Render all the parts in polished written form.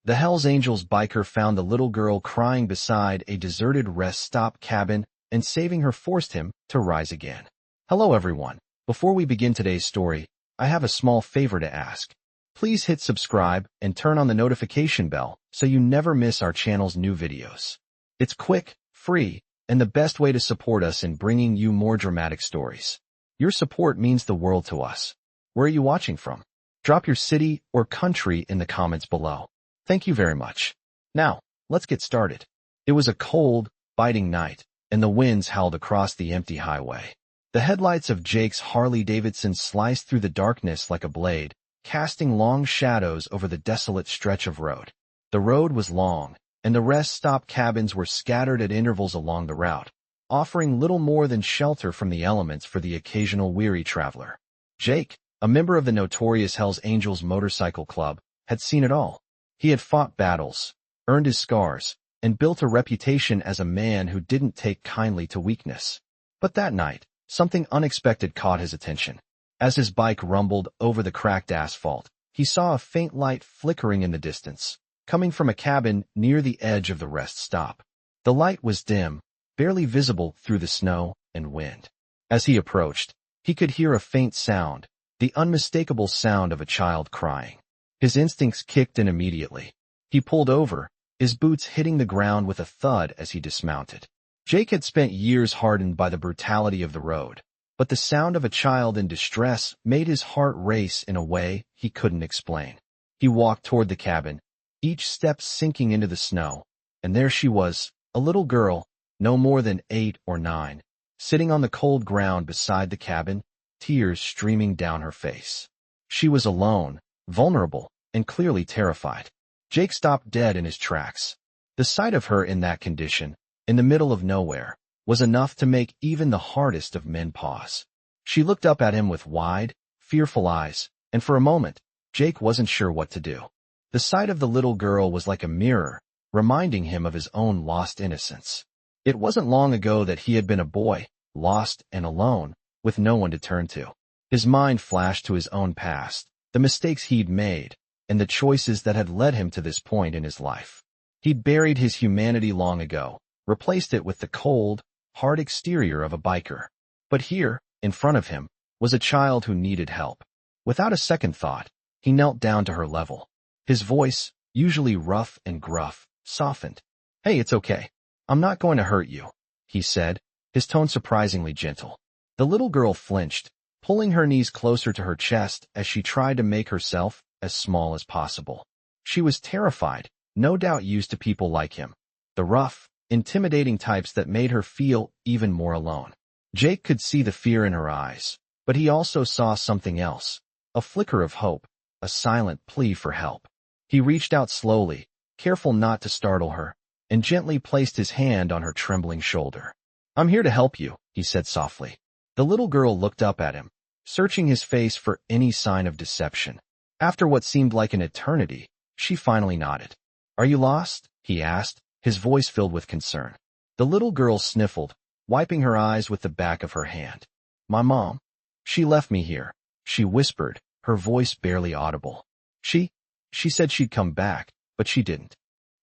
The Hells Angels biker found the little girl crying beside a deserted rest stop cabin, and saving her forced him to rise again. Hello everyone. Before we begin today's story, I have a small favor to ask. Please hit subscribe and turn on the notification bell so you never miss our channel's new videos. It's quick, free, and the best way to support us in bringing you more dramatic stories. Your support means the world to us. Where are you watching from? Drop your city or country in the comments below. Thank you very much. Now, let's get started. It was a cold, biting night, and the winds howled across the empty highway. The headlights of Jake's Harley-Davidson sliced through the darkness like a blade, casting long shadows over the desolate stretch of road. The road was long, and the rest stop cabins were scattered at intervals along the route, offering little more than shelter from the elements for the occasional weary traveler. Jake, a member of the notorious Hells Angels motorcycle club, had seen it all. He had fought battles, earned his scars, and built a reputation as a man who didn't take kindly to weakness. But that night, something unexpected caught his attention. As his bike rumbled over the cracked asphalt, he saw a faint light flickering in the distance, coming from a cabin near the edge of the rest stop. The light was dim, barely visible through the snow and wind. As he approached, he could hear a faint sound, the unmistakable sound of a child crying. His instincts kicked in immediately. He pulled over, his boots hitting the ground with a thud as he dismounted. Jake had spent years hardened by the brutality of the road, but the sound of a child in distress made his heart race in a way he couldn't explain. He walked toward the cabin, each step sinking into the snow, and there she was, a little girl, no more than 8 or 9, sitting on the cold ground beside the cabin, tears streaming down her face. She was alone, vulnerable, and clearly terrified. Jake stopped dead in his tracks. The sight of her in that condition, in the middle of nowhere, was enough to make even the hardest of men pause. She looked up at him with wide, fearful eyes, and for a moment, Jake wasn't sure what to do. The sight of the little girl was like a mirror, reminding him of his own lost innocence. It wasn't long ago that he had been a boy, lost and alone, with no one to turn to. His mind flashed to his own past, the mistakes he'd made, and the choices that had led him to this point in his life. He'd buried his humanity long ago, replaced it with the cold, hard exterior of a biker. But here, in front of him, was a child who needed help. Without a second thought, he knelt down to her level. His voice, usually rough and gruff, softened. "Hey, it's okay. I'm not going to hurt you," he said, his tone surprisingly gentle. The little girl flinched, pulling her knees closer to her chest as she tried to make herself as small as possible. She was terrified, no doubt used to people like him, the rough, intimidating types that made her feel even more alone. Jake could see the fear in her eyes, but he also saw something else, a flicker of hope, a silent plea for help. He reached out slowly, careful not to startle her, and gently placed his hand on her trembling shoulder. "I'm here to help you," he said softly. The little girl looked up at him, searching his face for any sign of deception. After what seemed like an eternity, she finally nodded. "Are you lost?" he asked, his voice filled with concern. The little girl sniffled, wiping her eyes with the back of her hand. "My mom. She left me here," she whispered, her voice barely audible. She said she'd come back, but she didn't."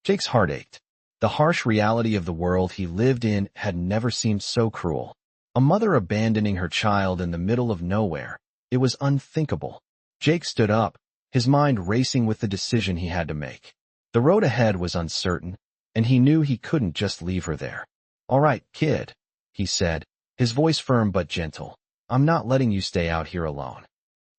Jake's heart ached. The harsh reality of the world he lived in had never seemed so cruel. A mother abandoning her child in the middle of nowhere. It was unthinkable. Jake stood up, his mind racing with the decision he had to make. The road ahead was uncertain, and he knew he couldn't just leave her there. "All right, kid," he said, his voice firm but gentle. "I'm not letting you stay out here alone."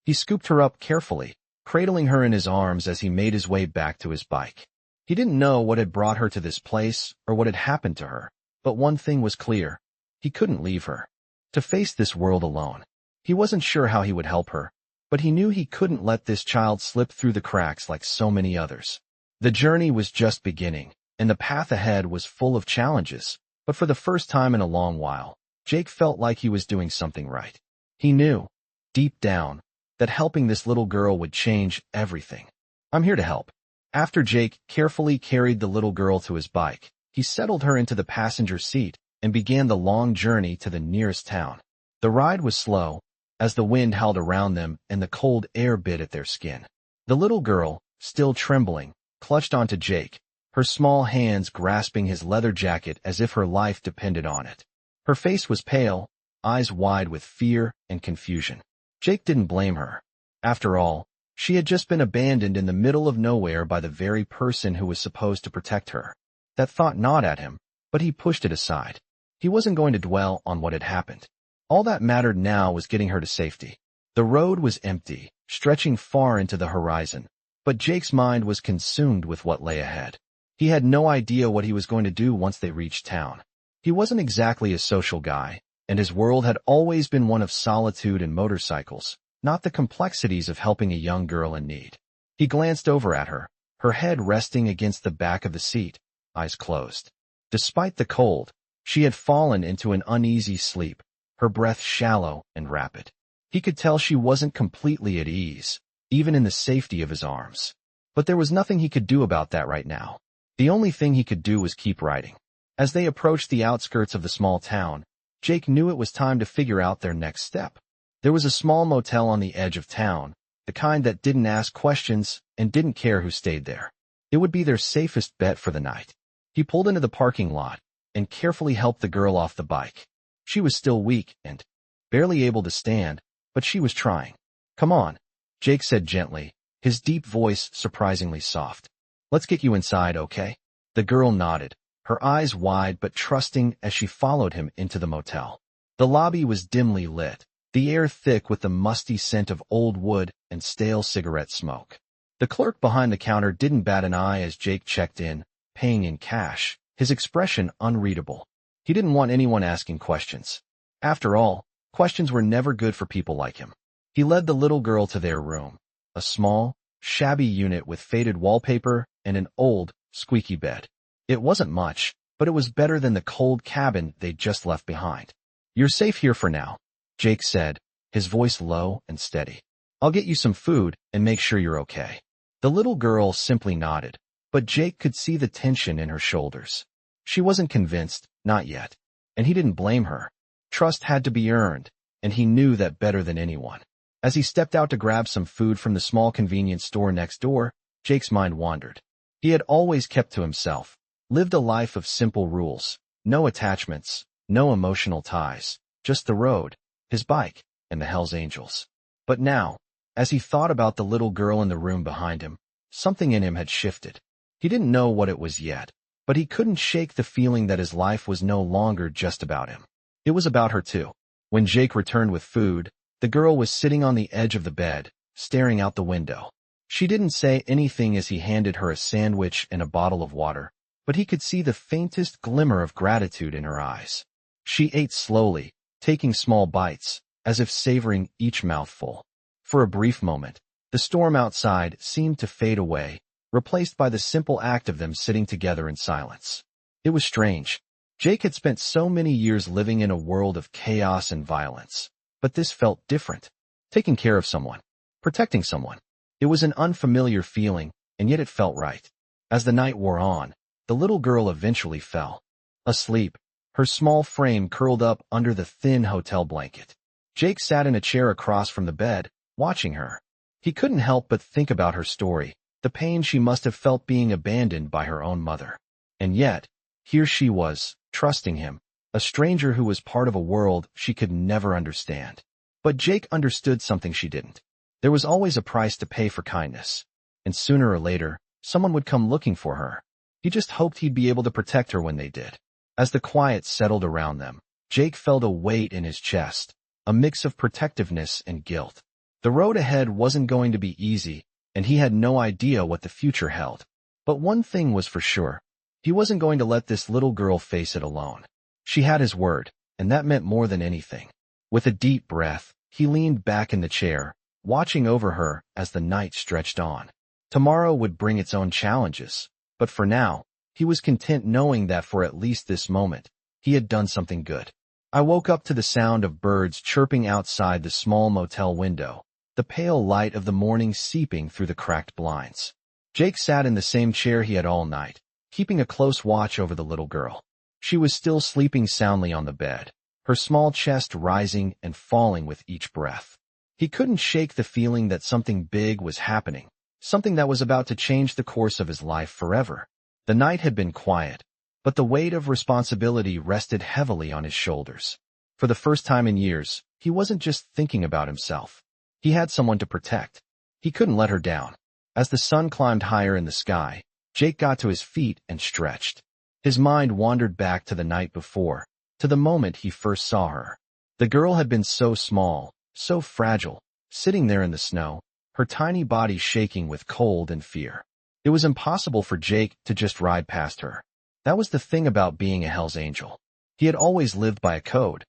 He scooped her up carefully, cradling her in his arms as he made his way back to his bike. He didn't know what had brought her to this place or what had happened to her, but one thing was clear. He couldn't leave her to face this world alone. He wasn't sure how he would help her, but he knew he couldn't let this child slip through the cracks like so many others. The journey was just beginning, and the path ahead was full of challenges, but for the first time in a long while, Jake felt like he was doing something right. He knew, deep down, that helping this little girl would change everything. "I'm here to help." After Jake carefully carried the little girl to his bike, he settled her into the passenger seat and began the long journey to the nearest town. The ride was slow, as the wind howled around them and the cold air bit at their skin. The little girl, still trembling, clutched onto Jake, her small hands grasping his leather jacket as if her life depended on it. Her face was pale, eyes wide with fear and confusion. Jake didn't blame her. After all, she had just been abandoned in the middle of nowhere by the very person who was supposed to protect her. That thought gnawed at him, but he pushed it aside. He wasn't going to dwell on what had happened. All that mattered now was getting her to safety. The road was empty, stretching far into the horizon, but Jake's mind was consumed with what lay ahead. He had no idea what he was going to do once they reached town. He wasn't exactly a social guy, and his world had always been one of solitude and motorcycles, not the complexities of helping a young girl in need. He glanced over at her, her head resting against the back of the seat, eyes closed. Despite the cold, she had fallen into an uneasy sleep, her breath shallow and rapid. He could tell she wasn't completely at ease, even in the safety of his arms. But there was nothing he could do about that right now. The only thing he could do was keep riding. As they approached the outskirts of the small town, Jake knew it was time to figure out their next step. There was a small motel on the edge of town, the kind that didn't ask questions and didn't care who stayed there. It would be their safest bet for the night. He pulled into the parking lot and carefully helped the girl off the bike. She was still weak and barely able to stand, but she was trying. "Come on," Jake said gently, his deep voice surprisingly soft. "Let's get you inside, okay?" The girl nodded, her eyes wide but trusting as she followed him into the motel. The lobby was dimly lit, the air thick with the musty scent of old wood and stale cigarette smoke. The clerk behind the counter didn't bat an eye as Jake checked in, paying in cash, his expression unreadable. He didn't want anyone asking questions. After all, questions were never good for people like him. He led the little girl to their room, a small, shabby unit with faded wallpaper and an old, squeaky bed. It wasn't much, but it was better than the cold cabin they'd just left behind. "You're safe here for now," Jake said, his voice low and steady. "I'll get you some food and make sure you're okay." The little girl simply nodded, but Jake could see the tension in her shoulders. She wasn't convinced, not yet, and he didn't blame her. Trust had to be earned, and he knew that better than anyone. As he stepped out to grab some food from the small convenience store next door, Jake's mind wandered. He had always kept to himself, lived a life of simple rules, no attachments, no emotional ties, just the road, his bike, and the Hells Angels. But now, as he thought about the little girl in the room behind him, something in him had shifted. He didn't know what it was yet, but he couldn't shake the feeling that his life was no longer just about him. It was about her too. When Jake returned with food, the girl was sitting on the edge of the bed, staring out the window. She didn't say anything as he handed her a sandwich and a bottle of water, but he could see the faintest glimmer of gratitude in her eyes. She ate slowly, taking small bites, as if savoring each mouthful. For a brief moment, the storm outside seemed to fade away, replaced by the simple act of them sitting together in silence. It was strange. Jake had spent so many years living in a world of chaos and violence, but this felt different. Taking care of someone, protecting someone. It was an unfamiliar feeling, and yet it felt right. As the night wore on, the little girl eventually fell asleep, her small frame curled up under the thin hotel blanket. Jake sat in a chair across from the bed, watching her. He couldn't help but think about her story, the pain she must have felt being abandoned by her own mother. And yet, here she was, trusting him, a stranger who was part of a world she could never understand. But Jake understood something she didn't. There was always a price to pay for kindness, and sooner or later, someone would come looking for her. He just hoped he'd be able to protect her when they did. As the quiet settled around them, Jake felt a weight in his chest, a mix of protectiveness and guilt. The road ahead wasn't going to be easy, and he had no idea what the future held. But one thing was for sure. He wasn't going to let this little girl face it alone. She had his word, and that meant more than anything. With a deep breath, he leaned back in the chair, watching over her as the night stretched on. Tomorrow would bring its own challenges, but for now, he was content knowing that for at least this moment, he had done something good. I woke up to the sound of birds chirping outside the small motel window, the pale light of the morning seeping through the cracked blinds. Jake sat in the same chair he had all night, keeping a close watch over the little girl. She was still sleeping soundly on the bed, her small chest rising and falling with each breath. He couldn't shake the feeling that something big was happening, something that was about to change the course of his life forever. The night had been quiet, but the weight of responsibility rested heavily on his shoulders. For the first time in years, he wasn't just thinking about himself. He had someone to protect. He couldn't let her down. As the sun climbed higher in the sky, Jake got to his feet and stretched. His mind wandered back to the night before, to the moment he first saw her. The girl had been so small, so fragile, sitting there in the snow, her tiny body shaking with cold and fear. It was impossible for Jake to just ride past her. That was the thing about being a Hell's Angel. He had always lived by a code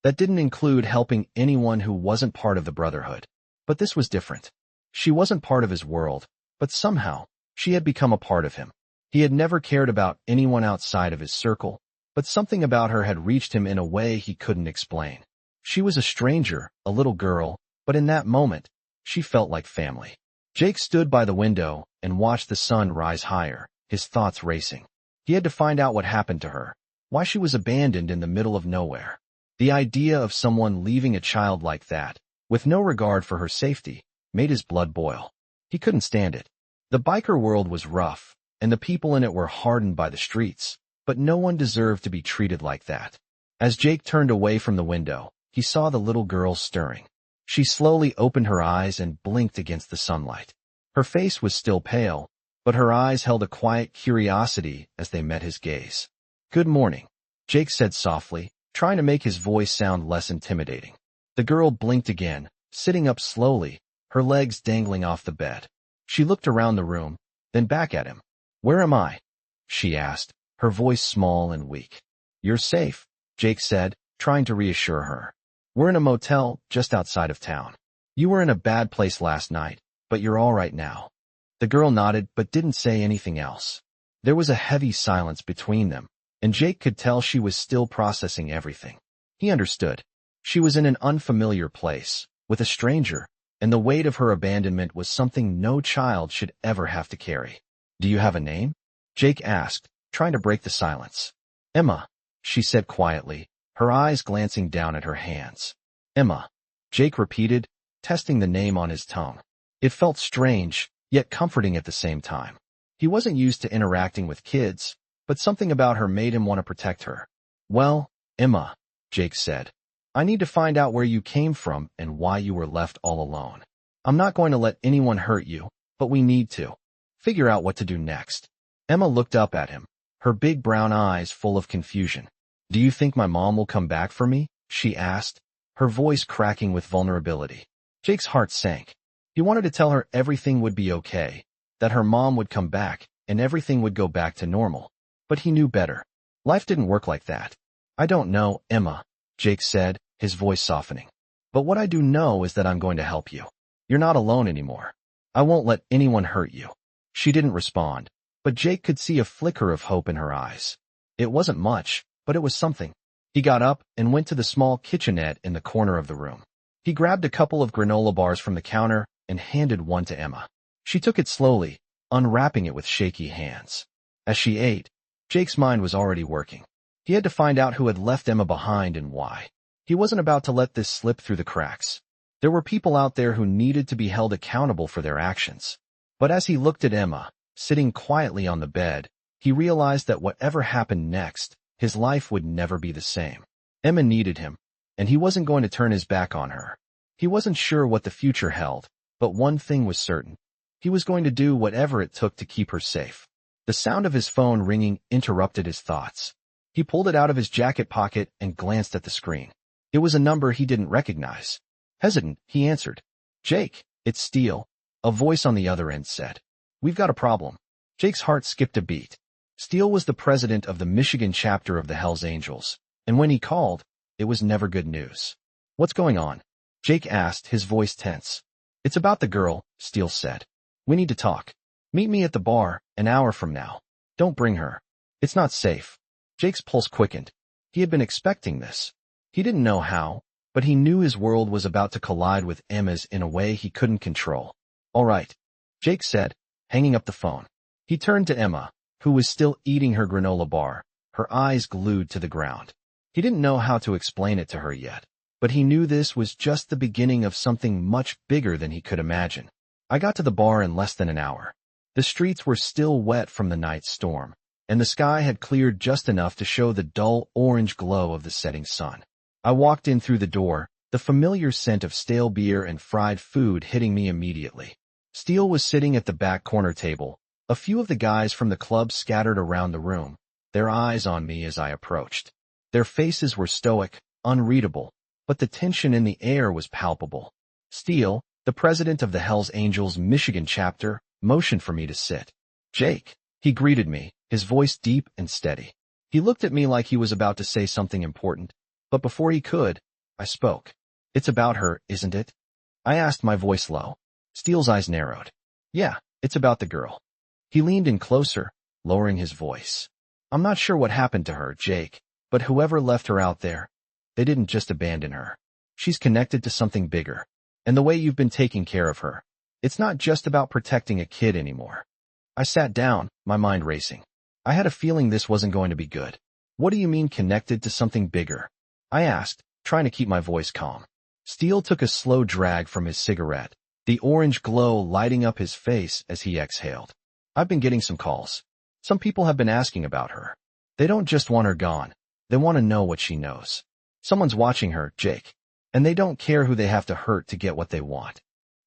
that didn't include helping anyone who wasn't part of the Brotherhood. But this was different. She wasn't part of his world, but somehow, she had become a part of him. He had never cared about anyone outside of his circle, but something about her had reached him in a way he couldn't explain. She was a stranger, a little girl, but in that moment, she felt like family. Jake stood by the window and watched the sun rise higher, his thoughts racing. He had to find out what happened to her, why she was abandoned in the middle of nowhere. The idea of someone leaving a child like that, with no regard for her safety, made his blood boil. He couldn't stand it. The biker world was rough, and the people in it were hardened by the streets, but no one deserved to be treated like that. As Jake turned away from the window, he saw the little girl stirring. She slowly opened her eyes and blinked against the sunlight. Her face was still pale, but her eyes held a quiet curiosity as they met his gaze. "Good morning," Jake said softly, trying to make his voice sound less intimidating. The girl blinked again, sitting up slowly, her legs dangling off the bed. She looked around the room, then back at him. "Where am I?" she asked, her voice small and weak. "You're safe," Jake said, trying to reassure her. "We're in a motel just outside of town. You were in a bad place last night, but you're all right now." The girl nodded but didn't say anything else. There was a heavy silence between them, and Jake could tell she was still processing everything. He understood. She was in an unfamiliar place, with a stranger, and the weight of her abandonment was something no child should ever have to carry. "Do you have a name?" Jake asked, trying to break the silence. "Emma," she said quietly, her eyes glancing down at her hands. "Emma," Jake repeated, testing the name on his tongue. It felt strange, yet comforting at the same time. He wasn't used to interacting with kids, but something about her made him want to protect her. "Well, Emma," Jake said, "I need to find out where you came from and why you were left all alone. I'm not going to let anyone hurt you, but we need to figure out what to do next." Emma looked up at him, her big brown eyes full of confusion. "Do you think my mom will come back for me?" she asked, her voice cracking with vulnerability. Jake's heart sank. He wanted to tell her everything would be okay, that her mom would come back, and everything would go back to normal. But he knew better. Life didn't work like that. "I don't know, Emma," Jake said, his voice softening. "But what I do know is that I'm going to help you. You're not alone anymore. I won't let anyone hurt you." She didn't respond, but Jake could see a flicker of hope in her eyes. It wasn't much, but it was something. He got up and went to the small kitchenette in the corner of the room. He grabbed a couple of granola bars from the counter and handed one to Emma. She took it slowly, unwrapping it with shaky hands. As she ate, Jake's mind was already working. He had to find out who had left Emma behind and why. He wasn't about to let this slip through the cracks. There were people out there who needed to be held accountable for their actions. But as he looked at Emma, sitting quietly on the bed, he realized that whatever happened next, his life would never be the same. Emma needed him, and he wasn't going to turn his back on her. He wasn't sure what the future held, but one thing was certain. He was going to do whatever it took to keep her safe. The sound of his phone ringing interrupted his thoughts. He pulled it out of his jacket pocket and glanced at the screen. It was a number he didn't recognize. Hesitant, he answered. "Jake, it's Steele," a voice on the other end said. "We've got a problem." Jake's heart skipped a beat. Steele was the president of the Michigan chapter of the Hells Angels, and when he called, it was never good news. "What's going on?" Jake asked, his voice tense. "It's about the girl," Steele said. "We need to talk. Meet me at the bar an hour from now. Don't bring her. It's not safe." Jake's pulse quickened. He had been expecting this. He didn't know how, but he knew his world was about to collide with Emma's in a way he couldn't control. "All right," Jake said, hanging up the phone. He turned to Emma, who was still eating her granola bar, her eyes glued to the ground. He didn't know how to explain it to her yet, but he knew this was just the beginning of something much bigger than he could imagine. I got to the bar in less than an hour. The streets were still wet from the night's storm, and the sky had cleared just enough to show the dull orange glow of the setting sun. I walked in through the door, the familiar scent of stale beer and fried food hitting me immediately. Steele was sitting at the back corner table, a few of the guys from the club scattered around the room, their eyes on me as I approached. Their faces were stoic, unreadable, but the tension in the air was palpable. Steele, the president of the Hells Angels Michigan chapter, motioned for me to sit. "Jake," he greeted me, his voice deep and steady. He looked at me like he was about to say something important, but before he could, I spoke. "It's about her, isn't it?" I asked, my voice low. Steele's eyes narrowed. "Yeah, it's about the girl." He leaned in closer, lowering his voice. "I'm not sure what happened to her, Jake, but whoever left her out there, they didn't just abandon her. She's connected to something bigger. And the way you've been taking care of her, it's not just about protecting a kid anymore." I sat down, my mind racing. I had a feeling this wasn't going to be good. "What do you mean connected to something bigger?" I asked, trying to keep my voice calm. Steele took a slow drag from his cigarette, the orange glow lighting up his face as he exhaled. "I've been getting some calls. Some people have been asking about her. They don't just want her gone. They want to know what she knows. Someone's watching her, Jake. And they don't care who they have to hurt to get what they want."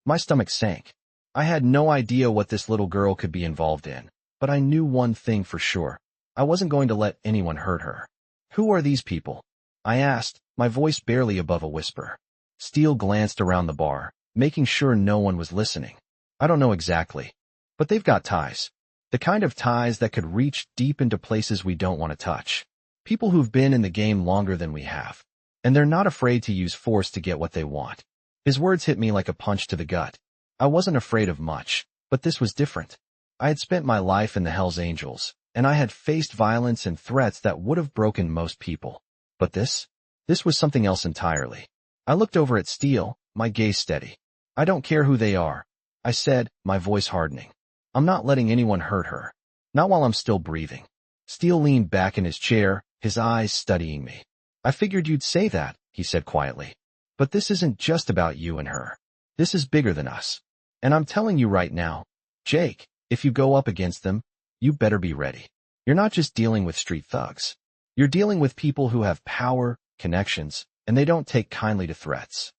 My stomach sank. I had no idea what this little girl could be involved in, but I knew one thing for sure. I wasn't going to let anyone hurt her. "Who are these people?" I asked, my voice barely above a whisper. Steele glanced around the bar, making sure no one was listening. "I don't know exactly, but they've got ties. The kind of ties that could reach deep into places we don't want to touch. People who've been in the game longer than we have. And they're not afraid to use force to get what they want." His words hit me like a punch to the gut. I wasn't afraid of much, but this was different. I had spent my life in the Hells Angels, and I had faced violence and threats that would have broken most people. But this was something else entirely. I looked over at Steele, my gaze steady. "I don't care who they are," I said, my voice hardening. "I'm not letting anyone hurt her. Not while I'm still breathing." Steele leaned back in his chair, his eyes studying me. "I figured you'd say that," he said quietly. "But this isn't just about you and her. This is bigger than us. And I'm telling you right now, Jake, if you go up against them, you better be ready. You're not just dealing with street thugs. You're dealing with people who have power, connections, and they don't take kindly to threats."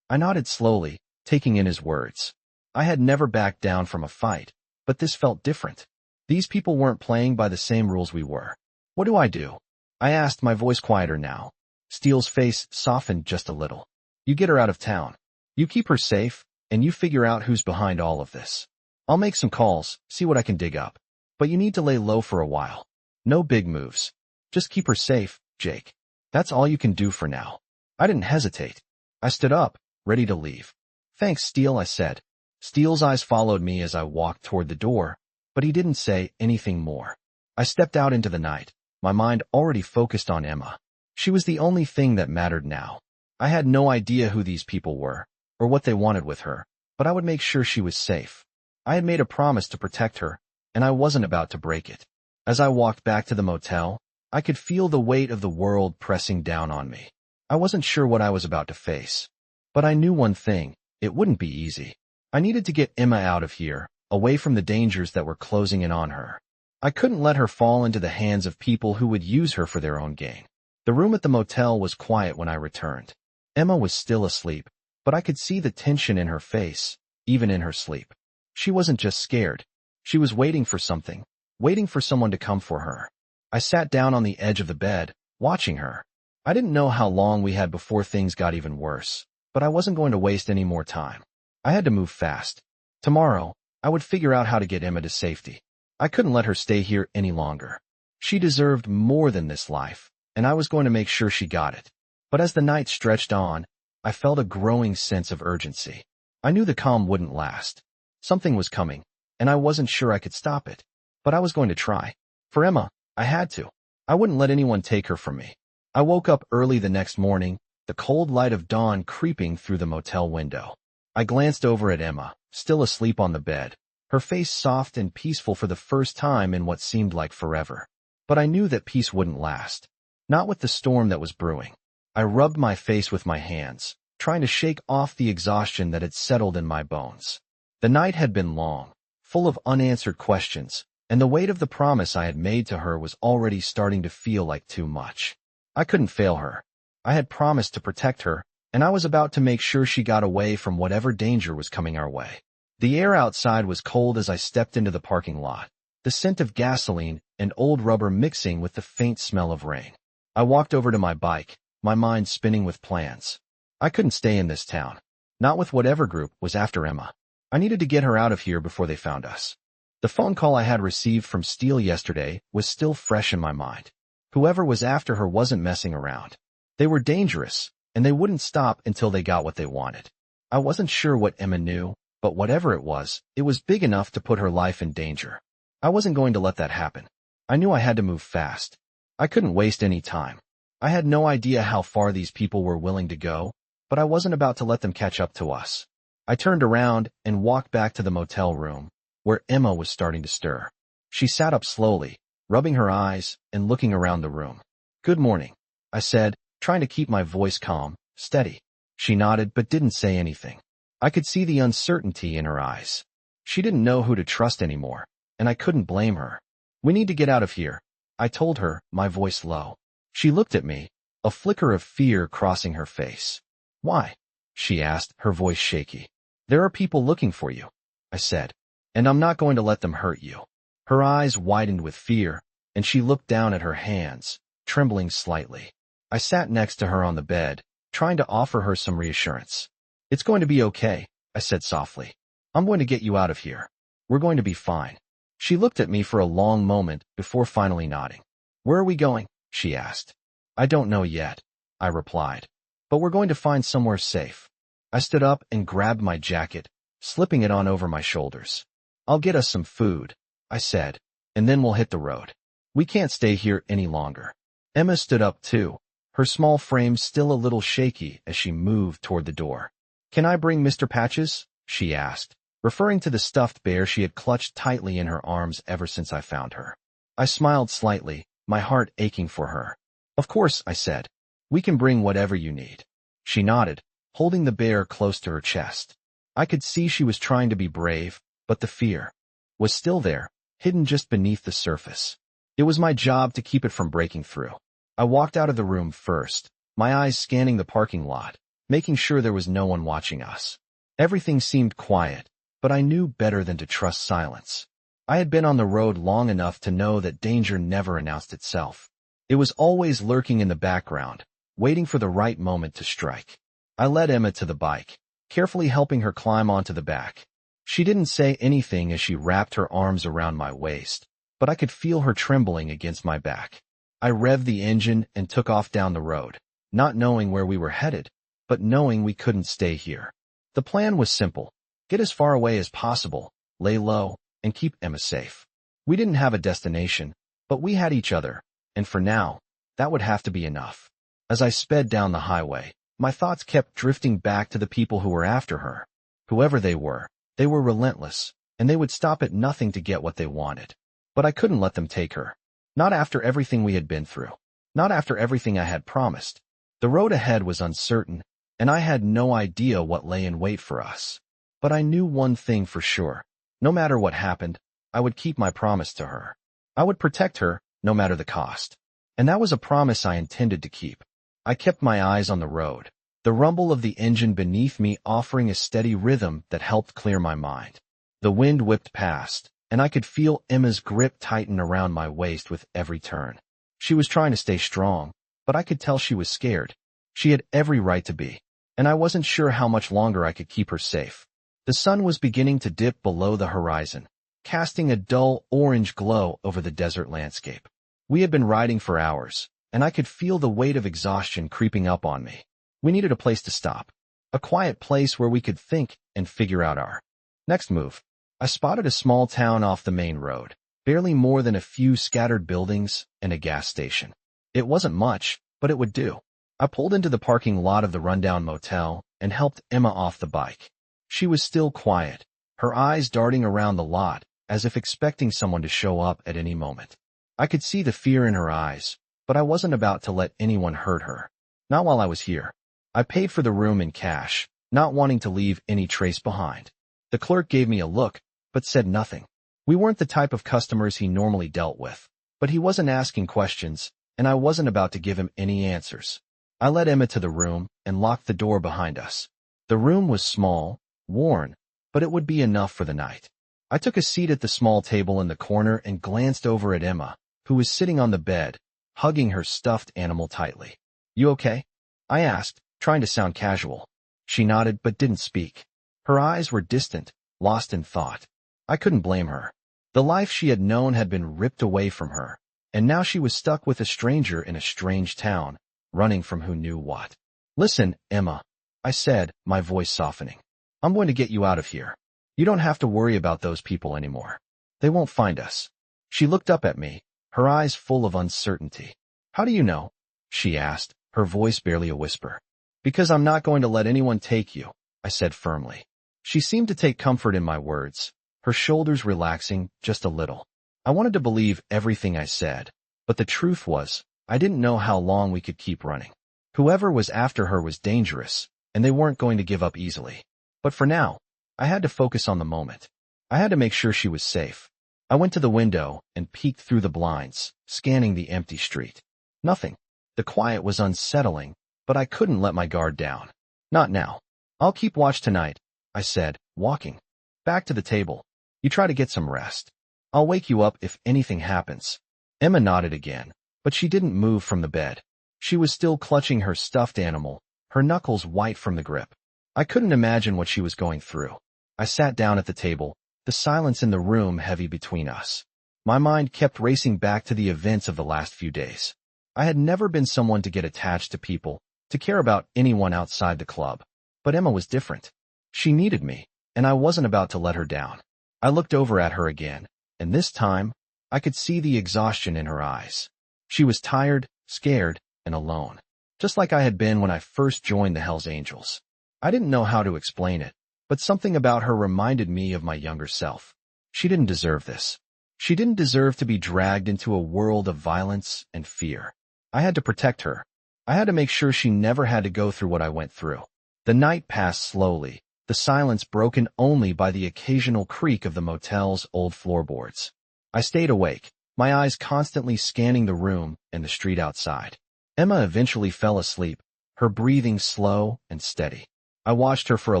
I nodded slowly, taking in his words. I had never backed down from a fight, but this felt different. These people weren't playing by the same rules we were. "What do I do?" I asked, my voice quieter now. Steele's face softened just a little. "You get her out of town. You keep her safe, and you figure out who's behind all of this. I'll make some calls, see what I can dig up. But you need to lay low for a while. No big moves. Just keep her safe, Jake. That's all you can do for now." I didn't hesitate. I stood up, ready to leave. "Thanks, Steele," I said. Steele's eyes followed me as I walked toward the door, but he didn't say anything more. I stepped out into the night, my mind already focused on Emma. She was the only thing that mattered now. I had no idea who these people were, or what they wanted with her, but I would make sure she was safe. I had made a promise to protect her, and I wasn't about to break it. As I walked back to the motel, I could feel the weight of the world pressing down on me. I wasn't sure what I was about to face, but I knew one thing: it wouldn't be easy. I needed to get Emma out of here, away from the dangers that were closing in on her. I couldn't let her fall into the hands of people who would use her for their own gain. The room at the motel was quiet when I returned. Emma was still asleep, but I could see the tension in her face, even in her sleep. She wasn't just scared. She was waiting for something, waiting for someone to come for her. I sat down on the edge of the bed, watching her. I didn't know how long we had before things got even worse, but I wasn't going to waste any more time. I had to move fast. Tomorrow, I would figure out how to get Emma to safety. I couldn't let her stay here any longer. She deserved more than this life, and I was going to make sure she got it. But as the night stretched on, I felt a growing sense of urgency. I knew the calm wouldn't last. Something was coming, and I wasn't sure I could stop it. But I was going to try. For Emma, I had to. I wouldn't let anyone take her from me. I woke up early the next morning, the cold light of dawn creeping through the motel window. I glanced over at Emma, still asleep on the bed, her face soft and peaceful for the first time in what seemed like forever. But I knew that peace wouldn't last. Not with the storm that was brewing. I rubbed my face with my hands, trying to shake off the exhaustion that had settled in my bones. The night had been long, full of unanswered questions, and the weight of the promise I had made to her was already starting to feel like too much. I couldn't fail her. I had promised to protect her, and I was about to make sure she got away from whatever danger was coming our way. The air outside was cold as I stepped into the parking lot, the scent of gasoline and old rubber mixing with the faint smell of rain. I walked over to my bike, my mind spinning with plans. I couldn't stay in this town. Not with whatever group was after Emma. I needed to get her out of here before they found us. The phone call I had received from Steele yesterday was still fresh in my mind. Whoever was after her wasn't messing around. They were dangerous, and they wouldn't stop until they got what they wanted. I wasn't sure what Emma knew, but whatever it was big enough to put her life in danger. I wasn't going to let that happen. I knew I had to move fast. I couldn't waste any time. I had no idea how far these people were willing to go, but I wasn't about to let them catch up to us. I turned around and walked back to the motel room, where Emma was starting to stir. She sat up slowly, rubbing her eyes and looking around the room. "Good morning," I said, trying to keep my voice calm, steady. She nodded but didn't say anything. I could see the uncertainty in her eyes. She didn't know who to trust anymore, and I couldn't blame her. "We need to get out of here," I told her, my voice low. She looked at me, a flicker of fear crossing her face. "Why?" she asked, her voice shaky. "There are people looking for you," I said, "and I'm not going to let them hurt you." Her eyes widened with fear, and she looked down at her hands, trembling slightly. I sat next to her on the bed, trying to offer her some reassurance. "It's going to be okay," I said softly. "I'm going to get you out of here. We're going to be fine." She looked at me for a long moment before finally nodding. "Where are we going?" she asked. "I don't know yet," I replied. "But we're going to find somewhere safe." I stood up and grabbed my jacket, slipping it on over my shoulders. "I'll get us some food," I said, "and then we'll hit the road. We can't stay here any longer." Emma stood up too, her small frame still a little shaky as she moved toward the door. "Can I bring Mr. Patches?" she asked, referring to the stuffed bear she had clutched tightly in her arms ever since I found her. I smiled slightly, my heart aching for her. "Of course," I said. "We can bring whatever you need." She nodded, holding the bear close to her chest. I could see she was trying to be brave, but the fear was still there, hidden just beneath the surface. It was my job to keep it from breaking through. I walked out of the room first, my eyes scanning the parking lot, making sure there was no one watching us. Everything seemed quiet, but I knew better than to trust silence. I had been on the road long enough to know that danger never announced itself. It was always lurking in the background, waiting for the right moment to strike. I led Emma to the bike, carefully helping her climb onto the back. She didn't say anything as she wrapped her arms around my waist, but I could feel her trembling against my back. I revved the engine and took off down the road, not knowing where we were headed, but knowing we couldn't stay here. The plan was simple: get as far away as possible, lay low, and keep Emma safe. We didn't have a destination, but we had each other, and for now, that would have to be enough. As I sped down the highway, my thoughts kept drifting back to the people who were after her. Whoever they were relentless, and they would stop at nothing to get what they wanted. But I couldn't let them take her. Not after everything we had been through. Not after everything I had promised. The road ahead was uncertain, and I had no idea what lay in wait for us. But I knew one thing for sure. No matter what happened, I would keep my promise to her. I would protect her, no matter the cost. And that was a promise I intended to keep. I kept my eyes on the road, the rumble of the engine beneath me offering a steady rhythm that helped clear my mind. The wind whipped past, and I could feel Emma's grip tighten around my waist with every turn. She was trying to stay strong, but I could tell she was scared. She had every right to be, and I wasn't sure how much longer I could keep her safe. The sun was beginning to dip below the horizon, casting a dull orange glow over the desert landscape. We had been riding for hours, and I could feel the weight of exhaustion creeping up on me. We needed a place to stop, a quiet place where we could think and figure out our next move. I spotted a small town off the main road, barely more than a few scattered buildings and a gas station. It wasn't much, but it would do. I pulled into the parking lot of the rundown motel and helped Emma off the bike. She was still quiet, her eyes darting around the lot as if expecting someone to show up at any moment. I could see the fear in her eyes, but I wasn't about to let anyone hurt her. Not while I was here. I paid for the room in cash, not wanting to leave any trace behind. The clerk gave me a look, but said nothing. We weren't the type of customers he normally dealt with, but he wasn't asking questions, and I wasn't about to give him any answers. I led Emma to the room and locked the door behind us. The room was small, worn, but it would be enough for the night. I took a seat at the small table in the corner and glanced over at Emma, who was sitting on the bed, hugging her stuffed animal tightly. "You okay?" I asked, trying to sound casual. She nodded but didn't speak. Her eyes were distant, lost in thought. I couldn't blame her. The life she had known had been ripped away from her, and now she was stuck with a stranger in a strange town, running from who knew what. "Listen, Emma," I said, my voice softening. "I'm going to get you out of here. You don't have to worry about those people anymore. They won't find us." She looked up at me, her eyes full of uncertainty. "How do you know?" she asked, her voice barely a whisper. "Because I'm not going to let anyone take you," I said firmly. She seemed to take comfort in my words, her shoulders relaxing just a little. I wanted to believe everything I said, but the truth was, I didn't know how long we could keep running. Whoever was after her was dangerous, and they weren't going to give up easily. But for now, I had to focus on the moment. I had to make sure she was safe. I went to the window and peeked through the blinds, scanning the empty street. Nothing. The quiet was unsettling, but I couldn't let my guard down. "Not now. I'll keep watch tonight," I said, walking back to the table. "You try to get some rest. I'll wake you up if anything happens." Emma nodded again, but she didn't move from the bed. She was still clutching her stuffed animal, her knuckles white from the grip. I couldn't imagine what she was going through. I sat down at the table, the silence in the room heavy between us. My mind kept racing back to the events of the last few days. I had never been someone to get attached to people, to care about anyone outside the club. But Emma was different. She needed me, and I wasn't about to let her down. I looked over at her again, and this time, I could see the exhaustion in her eyes. She was tired, scared, and alone, just like I had been when I first joined the Hells Angels. I didn't know how to explain it, but something about her reminded me of my younger self. She didn't deserve this. She didn't deserve to be dragged into a world of violence and fear. I had to protect her. I had to make sure she never had to go through what I went through. The night passed slowly, the silence broken only by the occasional creak of the motel's old floorboards. I stayed awake, my eyes constantly scanning the room and the street outside. Emma eventually fell asleep, her breathing slow and steady. I watched her for a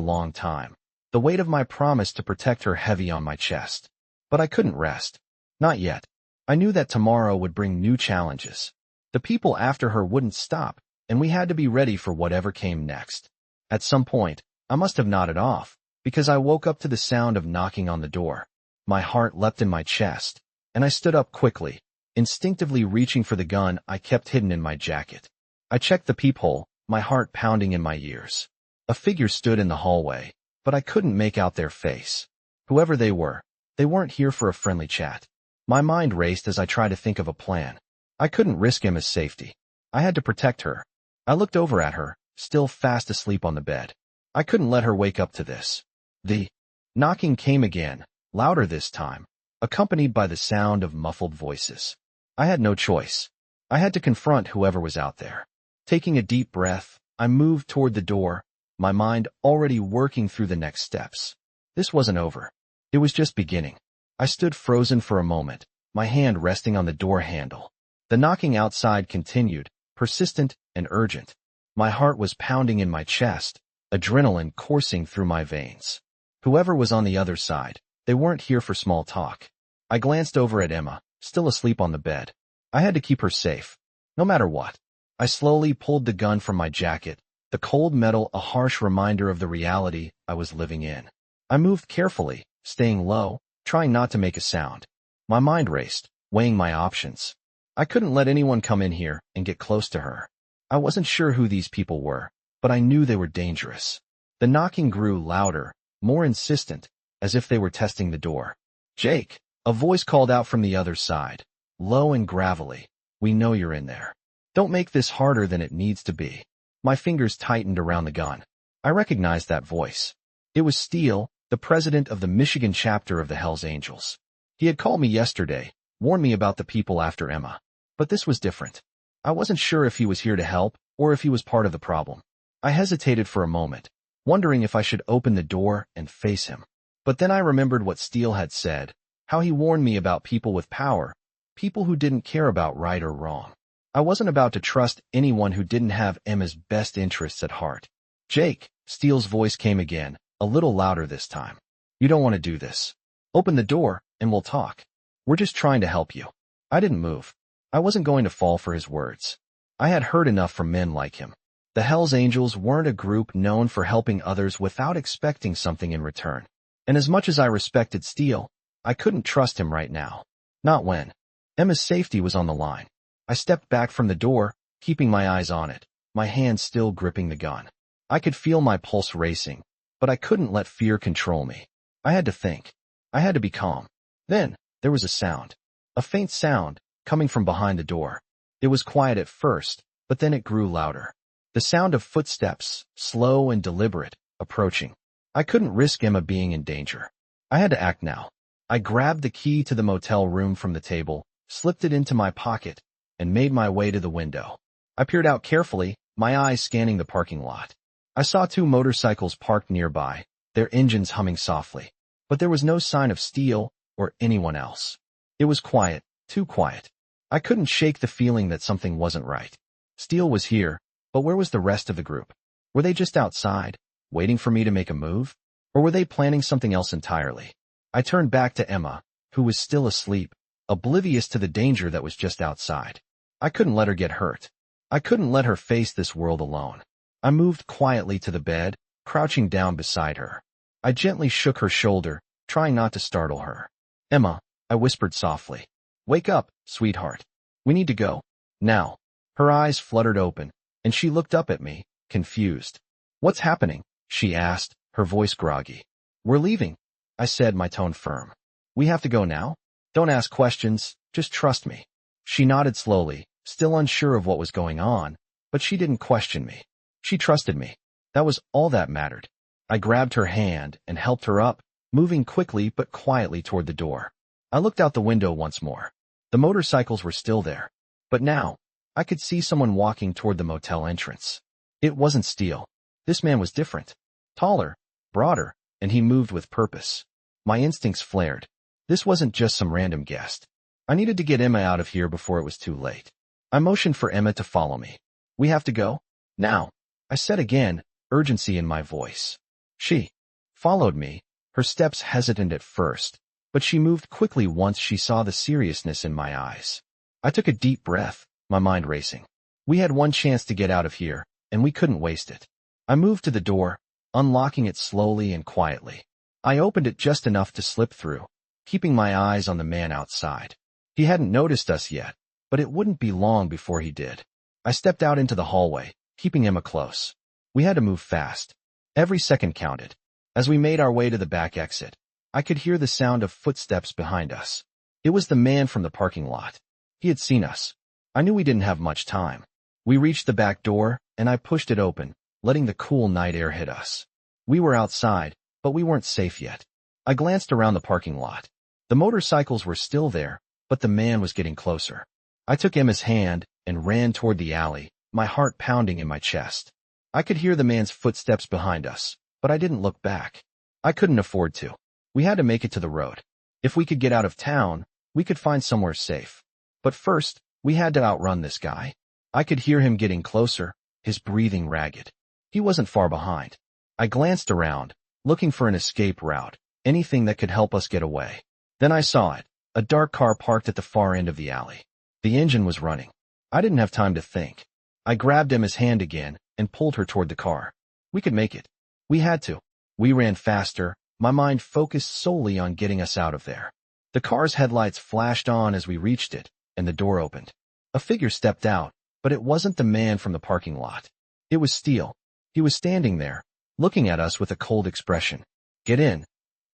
long time, the weight of my promise to protect her heavy on my chest. But I couldn't rest. Not yet. I knew that tomorrow would bring new challenges. The people after her wouldn't stop, and we had to be ready for whatever came next. At some point, I must have nodded off, because I woke up to the sound of knocking on the door. My heart leapt in my chest, and I stood up quickly, instinctively reaching for the gun I kept hidden in my jacket. I checked the peephole, my heart pounding in my ears. A figure stood in the hallway, but I couldn't make out their face. Whoever they weren't here for a friendly chat. My mind raced as I tried to think of a plan. I couldn't risk Emma's safety. I had to protect her. I looked over at her, still fast asleep on the bed. I couldn't let her wake up to this. The knocking came again, louder this time, accompanied by the sound of muffled voices. I had no choice. I had to confront whoever was out there. Taking a deep breath, I moved toward the door, my mind already working through the next steps. This wasn't over. It was just beginning. I stood frozen for a moment, my hand resting on the door handle. The knocking outside continued, persistent and urgent. My heart was pounding in my chest, adrenaline coursing through my veins. Whoever was on the other side, they weren't here for small talk. I glanced over at Emma, still asleep on the bed. I had to keep her safe, no matter what. I slowly pulled the gun from my jacket, the cold metal a harsh reminder of the reality I was living in. I moved carefully, staying low, trying not to make a sound. My mind raced, weighing my options. I couldn't let anyone come in here and get close to her. I wasn't sure who these people were, but I knew they were dangerous. The knocking grew louder, more insistent, as if they were testing the door. "Jake," a voice called out from the other side, low and gravelly. "We know you're in there. Don't make this harder than it needs to be." My fingers tightened around the gun. I recognized that voice. It was Steele, the president of the Michigan chapter of the Hells Angels. He had called me yesterday, warned me about the people after Emma. But this was different. I wasn't sure if he was here to help, or if he was part of the problem. I hesitated for a moment, wondering if I should open the door and face him. But then I remembered what Steele had said, how he warned me about people with power, people who didn't care about right or wrong. I wasn't about to trust anyone who didn't have Emma's best interests at heart. Jake, Steele's voice came again, a little louder this time. You don't want to do this. Open the door, and we'll talk. We're just trying to help you. I didn't move. I wasn't going to fall for his words. I had heard enough from men like him. The Hells Angels weren't a group known for helping others without expecting something in return. And as much as I respected Steele, I couldn't trust him right now. Not when Emma's safety was on the line. I stepped back from the door, keeping my eyes on it, my hand still gripping the gun. I could feel my pulse racing, but I couldn't let fear control me. I had to think. I had to be calm. Then, there was a sound. A faint sound, coming from behind the door. It was quiet at first, but then it grew louder. The sound of footsteps, slow and deliberate, approaching. I couldn't risk Emma being in danger. I had to act now. I grabbed the key to the motel room from the table, slipped it into my pocket, and made my way to the window. I peered out carefully, my eyes scanning the parking lot. I saw 2 motorcycles parked nearby, their engines humming softly. But there was no sign of Steele or anyone else. It was quiet, too quiet. I couldn't shake the feeling that something wasn't right. Steele was here, but where was the rest of the group? Were they just outside, waiting for me to make a move? Or were they planning something else entirely? I turned back to Emma, who was still asleep, oblivious to the danger that was just outside. I couldn't let her get hurt. I couldn't let her face this world alone. I moved quietly to the bed, crouching down beside her. I gently shook her shoulder, trying not to startle her. Emma, I whispered softly. Wake up, sweetheart. We need to go. Now. Her eyes fluttered open, and she looked up at me, confused. What's happening? She asked, her voice groggy. We're leaving, I said, my tone firm. We have to go now? Don't ask questions, just trust me. She nodded slowly, still unsure of what was going on, but she didn't question me. She trusted me. That was all that mattered. I grabbed her hand and helped her up, moving quickly but quietly toward the door. I looked out the window once more. The motorcycles were still there. But now, I could see someone walking toward the motel entrance. It wasn't Steele. This man was different. Taller, broader, and he moved with purpose. My instincts flared. This wasn't just some random guest. I needed to get Emma out of here before it was too late. I motioned for Emma to follow me. We have to go? Now, I said again, urgency in my voice. She followed me, her steps hesitant at first, but she moved quickly once she saw the seriousness in my eyes. I took a deep breath, my mind racing. We had one chance to get out of here, and we couldn't waste it. I moved to the door, unlocking it slowly and quietly. I opened it just enough to slip through, keeping my eyes on the man outside. He hadn't noticed us yet, but it wouldn't be long before he did. I stepped out into the hallway, keeping Emma close. We had to move fast. Every second counted. As we made our way to the back exit, I could hear the sound of footsteps behind us. It was the man from the parking lot. He had seen us. I knew we didn't have much time. We reached the back door, and I pushed it open, letting the cool night air hit us. We were outside, but we weren't safe yet. I glanced around the parking lot. The motorcycles were still there, but the man was getting closer. I took Emma's hand and ran toward the alley, my heart pounding in my chest. I could hear the man's footsteps behind us, but I didn't look back. I couldn't afford to. We had to make it to the road. If we could get out of town, we could find somewhere safe. But first, we had to outrun this guy. I could hear him getting closer, his breathing ragged. He wasn't far behind. I glanced around, looking for an escape route, anything that could help us get away. Then I saw it, a dark car parked at the far end of the alley. The engine was running. I didn't have time to think. I grabbed Emma's hand again and pulled her toward the car. We could make it. We had to. We ran faster, my mind focused solely on getting us out of there. The car's headlights flashed on as we reached it, and the door opened. A figure stepped out, but it wasn't the man from the parking lot. It was Steele. He was standing there, looking at us with a cold expression. Get in,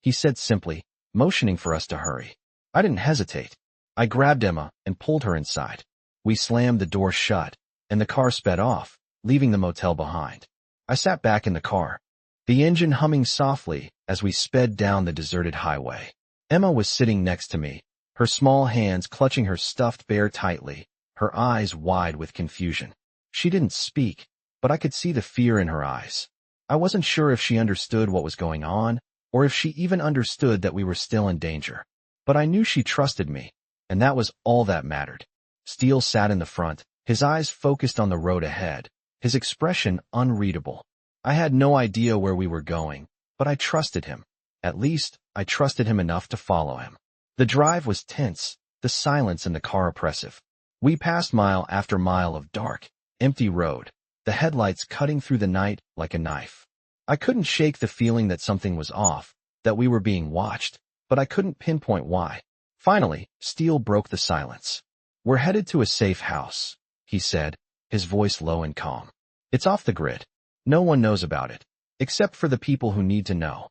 he said simply, motioning for us to hurry. I didn't hesitate. I grabbed Emma and pulled her inside. We slammed the door shut, and the car sped off, leaving the motel behind. I sat back in the car, the engine humming softly as we sped down the deserted highway. Emma was sitting next to me, her small hands clutching her stuffed bear tightly, her eyes wide with confusion. She didn't speak, but I could see the fear in her eyes. I wasn't sure if she understood what was going on, or if she even understood that we were still in danger. But I knew she trusted me, and that was all that mattered. Steele sat in the front, his eyes focused on the road ahead, his expression unreadable. I had no idea where we were going, but I trusted him. At least, I trusted him enough to follow him. The drive was tense, the silence in the car oppressive. We passed mile after mile of dark, empty road, the headlights cutting through the night like a knife. I couldn't shake the feeling that something was off, that we were being watched, but I couldn't pinpoint why. Finally, Steele broke the silence. "We're headed to a safe house," he said, his voice low and calm. "It's off the grid. No one knows about it, except for the people who need to know."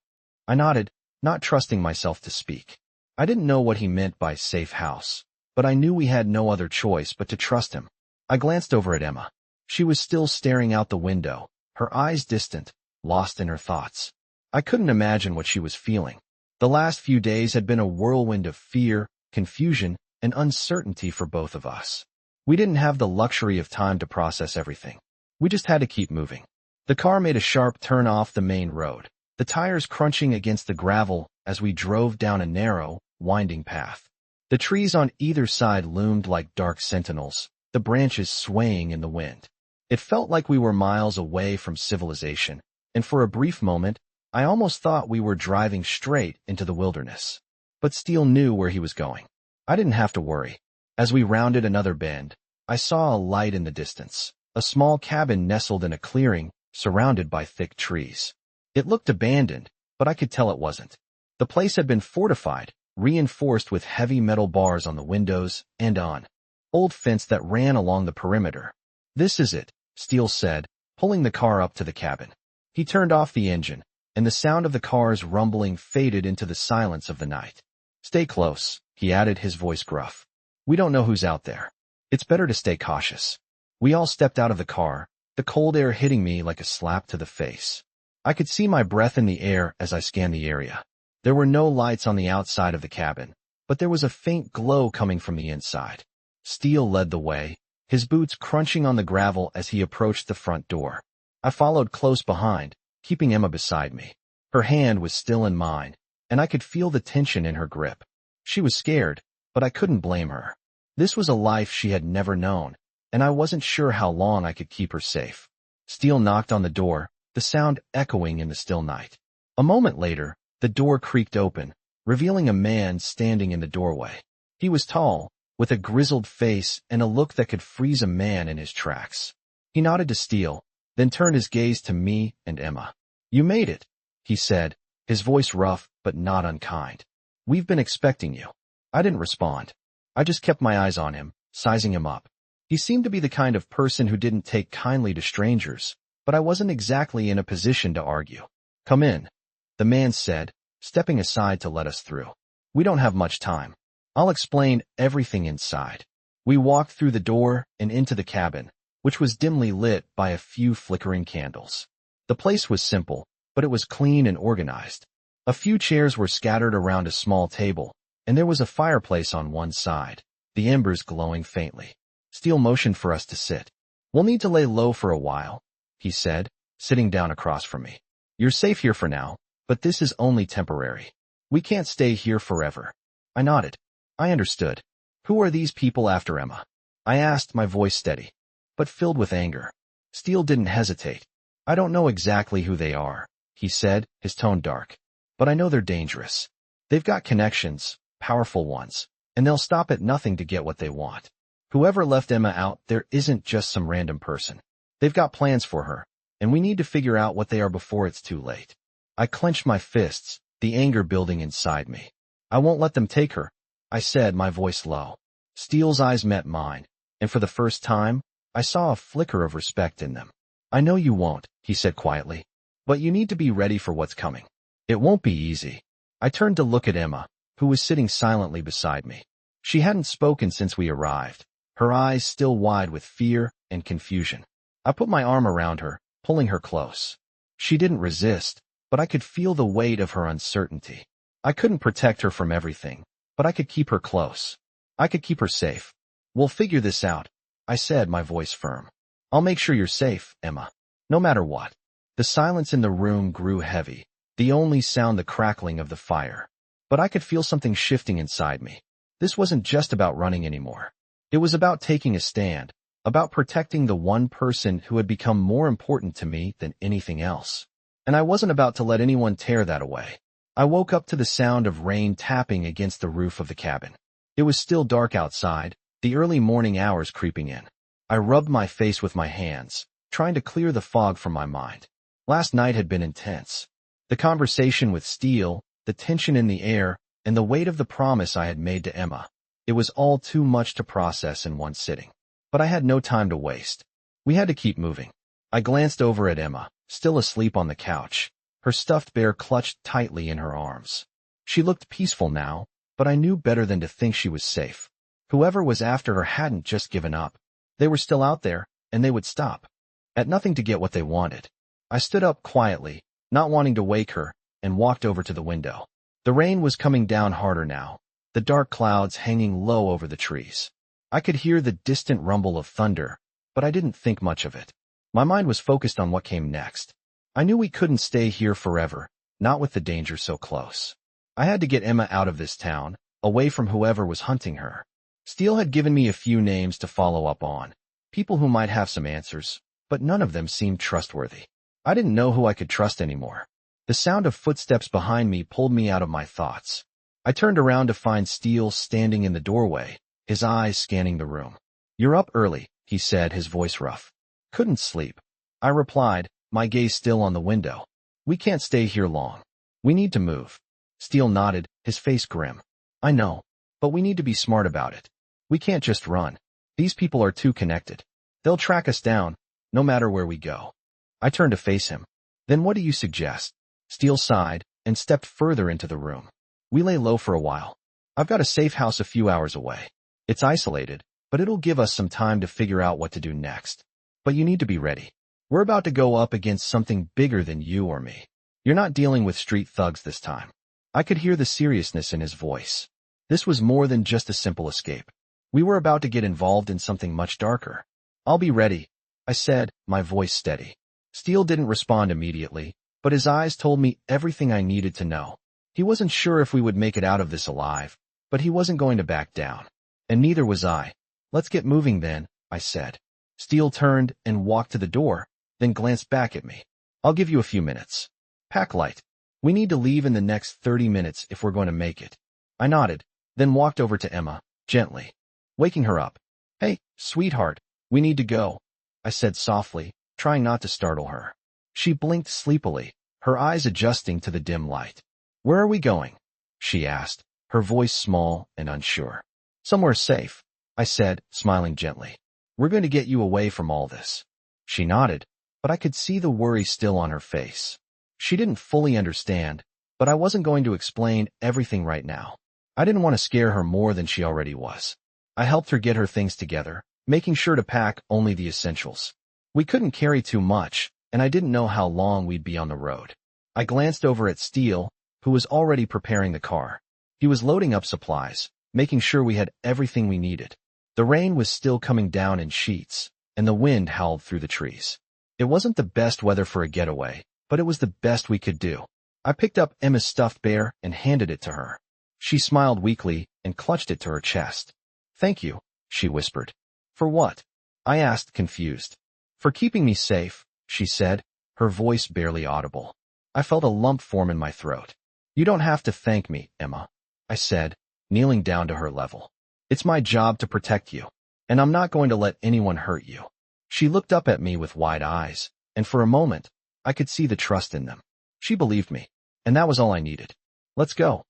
I nodded, not trusting myself to speak. I didn't know what he meant by safe house, but I knew we had no other choice but to trust him. I glanced over at Emma. She was still staring out the window, her eyes distant, lost in her thoughts. I couldn't imagine what she was feeling. The last few days had been a whirlwind of fear, confusion, and uncertainty for both of us. We didn't have the luxury of time to process everything. We just had to keep moving. The car made a sharp turn off the main road, the tires crunching against the gravel as we drove down a narrow, winding path. The trees on either side loomed like dark sentinels, the branches swaying in the wind. It felt like we were miles away from civilization, and for a brief moment, I almost thought we were driving straight into the wilderness. But Steele knew where he was going. I didn't have to worry. As we rounded another bend, I saw a light in the distance, a small cabin nestled in a clearing, surrounded by thick trees. It looked abandoned, but I could tell it wasn't. The place had been fortified, reinforced with heavy metal bars on the windows and on old fence that ran along the perimeter. "This is it," Steele said, pulling the car up to the cabin. He turned off the engine, and the sound of the car's rumbling faded into the silence of the night. "Stay close," he added, his voice gruff. "We don't know who's out there. It's better to stay cautious." We all stepped out of the car, the cold air hitting me like a slap to the face. I could see my breath in the air as I scanned the area. There were no lights on the outside of the cabin, but there was a faint glow coming from the inside. Steele led the way, his boots crunching on the gravel as he approached the front door. I followed close behind, keeping Emma beside me. Her hand was still in mine, and I could feel the tension in her grip. She was scared, but I couldn't blame her. This was a life she had never known, and I wasn't sure how long I could keep her safe. Steele knocked on the door, the sound echoing in the still night. A moment later, the door creaked open, revealing a man standing in the doorway. He was tall, with a grizzled face and a look that could freeze a man in his tracks. He nodded to Steele, then turned his gaze to me and Emma. "You made it," he said, his voice rough but not unkind. "We've been expecting you." I didn't respond. I just kept my eyes on him, sizing him up. He seemed to be the kind of person who didn't take kindly to strangers, but I wasn't exactly in a position to argue. "Come in," the man said, stepping aside to let us through. "We don't have much time. I'll explain everything inside." We walked through the door and into the cabin, which was dimly lit by a few flickering candles. The place was simple, but it was clean and organized. A few chairs were scattered around a small table, and there was a fireplace on one side, the embers glowing faintly. Steele motioned for us to sit. "We'll need to lay low for a while," he said, sitting down across from me. "You're safe here for now, but this is only temporary. We can't stay here forever." I nodded. I understood. "Who are these people after Emma?" I asked, my voice steady, but filled with anger. Steele didn't hesitate. "I don't know exactly who they are," he said, his tone dark, "but I know they're dangerous. They've got connections, powerful ones, and they'll stop at nothing to get what they want. Whoever left Emma out there isn't just some random person. They've got plans for her, and we need to figure out what they are before it's too late." I clenched my fists, the anger building inside me. "I won't let them take her," I said, my voice low. Steele's eyes met mine, and for the first time, I saw a flicker of respect in them. "I know you won't," he said quietly, "but you need to be ready for what's coming. It won't be easy." I turned to look at Emma, who was sitting silently beside me. She hadn't spoken since we arrived, her eyes still wide with fear and confusion. I put my arm around her, pulling her close. She didn't resist, but I could feel the weight of her uncertainty. I couldn't protect her from everything, but I could keep her close. I could keep her safe. "We'll figure this out," I said, my voice firm. "I'll make sure you're safe, Emma, no matter what." The silence in the room grew heavy, the only sound the crackling of the fire. But I could feel something shifting inside me. This wasn't just about running anymore. It was about taking a stand, about protecting the one person who had become more important to me than anything else. And I wasn't about to let anyone tear that away. I woke up to the sound of rain tapping against the roof of the cabin. It was still dark outside, the early morning hours creeping in. I rubbed my face with my hands, trying to clear the fog from my mind. Last night had been intense. The conversation with Steele, the tension in the air, and the weight of the promise I had made to Emma. It was all too much to process in one sitting. But I had no time to waste. We had to keep moving. I glanced over at Emma, still asleep on the couch, her stuffed bear clutched tightly in her arms. She looked peaceful now, but I knew better than to think she was safe. Whoever was after her hadn't just given up. They were still out there, and they would stop at nothing to get what they wanted. I stood up quietly, not wanting to wake her, and walked over to the window. The rain was coming down harder now, the dark clouds hanging low over the trees. I could hear the distant rumble of thunder, but I didn't think much of it. My mind was focused on what came next. I knew we couldn't stay here forever, not with the danger so close. I had to get Emma out of this town, away from whoever was hunting her. Steele had given me a few names to follow up on, people who might have some answers, but none of them seemed trustworthy. I didn't know who I could trust anymore. The sound of footsteps behind me pulled me out of my thoughts. I turned around to find Steele standing in the doorway, his eyes scanning the room. "You're up early," he said, his voice rough. "Couldn't sleep." I replied, my gaze still on the window. "We can't stay here long. We need to move." Steele nodded, his face grim. "I know, but we need to be smart about it. We can't just run. These people are too connected. They'll track us down, no matter where we go." I turned to face him. "Then what do you suggest?" Steele sighed and stepped further into the room. "We lay low for a while. I've got a safe house a few hours away. It's isolated, but it'll give us some time to figure out what to do next. But you need to be ready. We're about to go up against something bigger than you or me. You're not dealing with street thugs this time." I could hear the seriousness in his voice. This was more than just a simple escape. We were about to get involved in something much darker. "I'll be ready," I said, my voice steady. Steele didn't respond immediately, but his eyes told me everything I needed to know. He wasn't sure if we would make it out of this alive, but he wasn't going to back down. And neither was I. "Let's get moving then," I said. Steele turned and walked to the door, then glanced back at me. "I'll give you a few minutes. Pack light. We need to leave in the next 30 minutes if we're going to make it." I nodded, then walked over to Emma, gently, waking her up. "Hey, sweetheart, we need to go," I said softly, trying not to startle her. She blinked sleepily, her eyes adjusting to the dim light. "Where are we going?" she asked, her voice small and unsure. "Somewhere safe," I said, smiling gently. "We're going to get you away from all this." She nodded, but I could see the worry still on her face. She didn't fully understand, but I wasn't going to explain everything right now. I didn't want to scare her more than she already was. I helped her get her things together, making sure to pack only the essentials. We couldn't carry too much, and I didn't know how long we'd be on the road. I glanced over at Steele, who was already preparing the car. He was loading up supplies, making sure we had everything we needed. The rain was still coming down in sheets, and the wind howled through the trees. It wasn't the best weather for a getaway, but it was the best we could do. I picked up Emma's stuffed bear and handed it to her. She smiled weakly and clutched it to her chest. "Thank you," she whispered. "For what?" I asked, confused. "For keeping me safe," she said, her voice barely audible. I felt a lump form in my throat. "You don't have to thank me, Emma," I said, kneeling down to her level. "It's my job to protect you, and I'm not going to let anyone hurt you." She looked up at me with wide eyes, and for a moment, I could see the trust in them. She believed me, and that was all I needed. "Let's go,"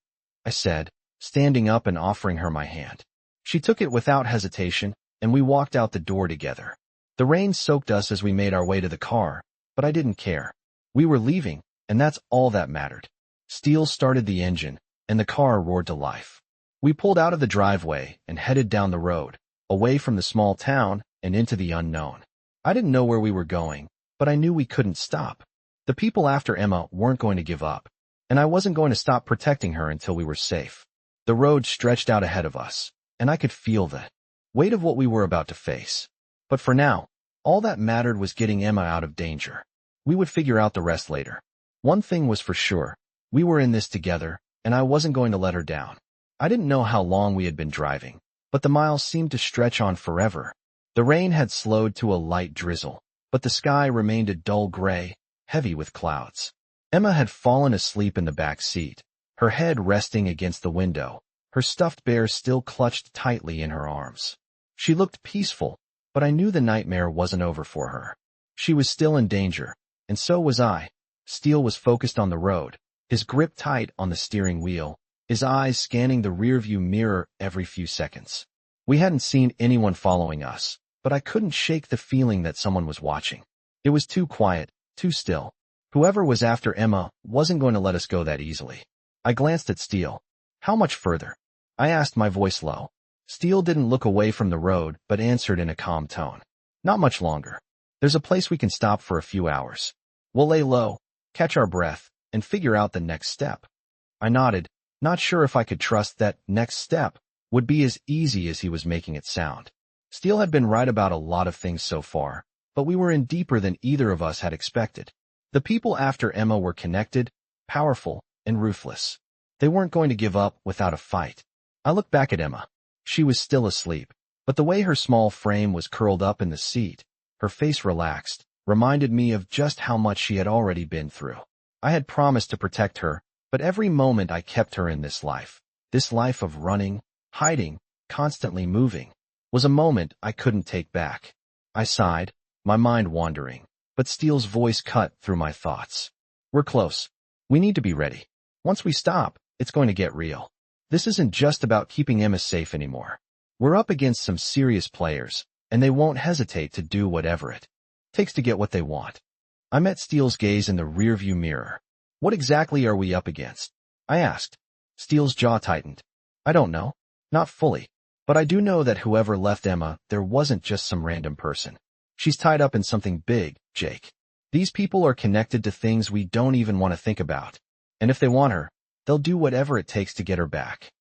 I said, standing up and offering her my hand. She took it without hesitation, and we walked out the door together. The rain soaked us as we made our way to the car, but I didn't care. We were leaving, and that's all that mattered. Steele started the engine, and the car roared to life. We pulled out of the driveway and headed down the road, away from the small town and into the unknown. I didn't know where we were going, but I knew we couldn't stop. The people after Emma weren't going to give up, and I wasn't going to stop protecting her until we were safe. The road stretched out ahead of us, and I could feel the weight of what we were about to face. But for now, all that mattered was getting Emma out of danger. We would figure out the rest later. One thing was for sure, We were in this together, and I wasn't going to let her down. I didn't know how long we had been driving, but the miles seemed to stretch on forever. The rain had slowed to a light drizzle, but the sky remained a dull gray, heavy with clouds. Emma had fallen asleep in the back seat, her head resting against the window, her stuffed bear still clutched tightly in her arms. She looked peaceful, but I knew the nightmare wasn't over for her. She was still in danger, and so was I. Steele was focused on the road, his grip tight on the steering wheel, his eyes scanning the rearview mirror every few seconds. We hadn't seen anyone following us, but I couldn't shake the feeling that someone was watching. It was too quiet, too still. Whoever was after Emma wasn't going to let us go that easily. I glanced at Steele. How much further? I asked, my voice low. Steele didn't look away from the road, but answered in a calm tone. Not much longer. There's a place we can stop for a few hours. We'll lay low, catch our breath, and figure out the next step. I nodded, not sure if I could trust that next step would be as easy as he was making it sound. Steele had been right about a lot of things so far, but we were in deeper than either of us had expected. The people after Emma were connected, powerful, and ruthless. They weren't going to give up without a fight. I looked back at Emma. She was still asleep, but the way her small frame was curled up in the seat, her face relaxed, reminded me of just how much she had already been through. I had promised to protect her, but every moment I kept her in this life of running, hiding, constantly moving, was a moment I couldn't take back. I sighed, my mind wandering, but Steele's voice cut through my thoughts. We're close. We need to be ready. Once we stop, it's going to get real. This isn't just about keeping Emma safe anymore. We're up against some serious players, and they won't hesitate to do whatever it takes to get what they want. I met Steele's gaze in the rearview mirror. What exactly are we up against? I asked. Steele's jaw tightened. I don't know. Not fully. But I do know that whoever left Emma, there wasn't just some random person. She's tied up in something big, Jake. These people are connected to things we don't even want to think about. And if they want her, they'll do whatever it takes to get her back.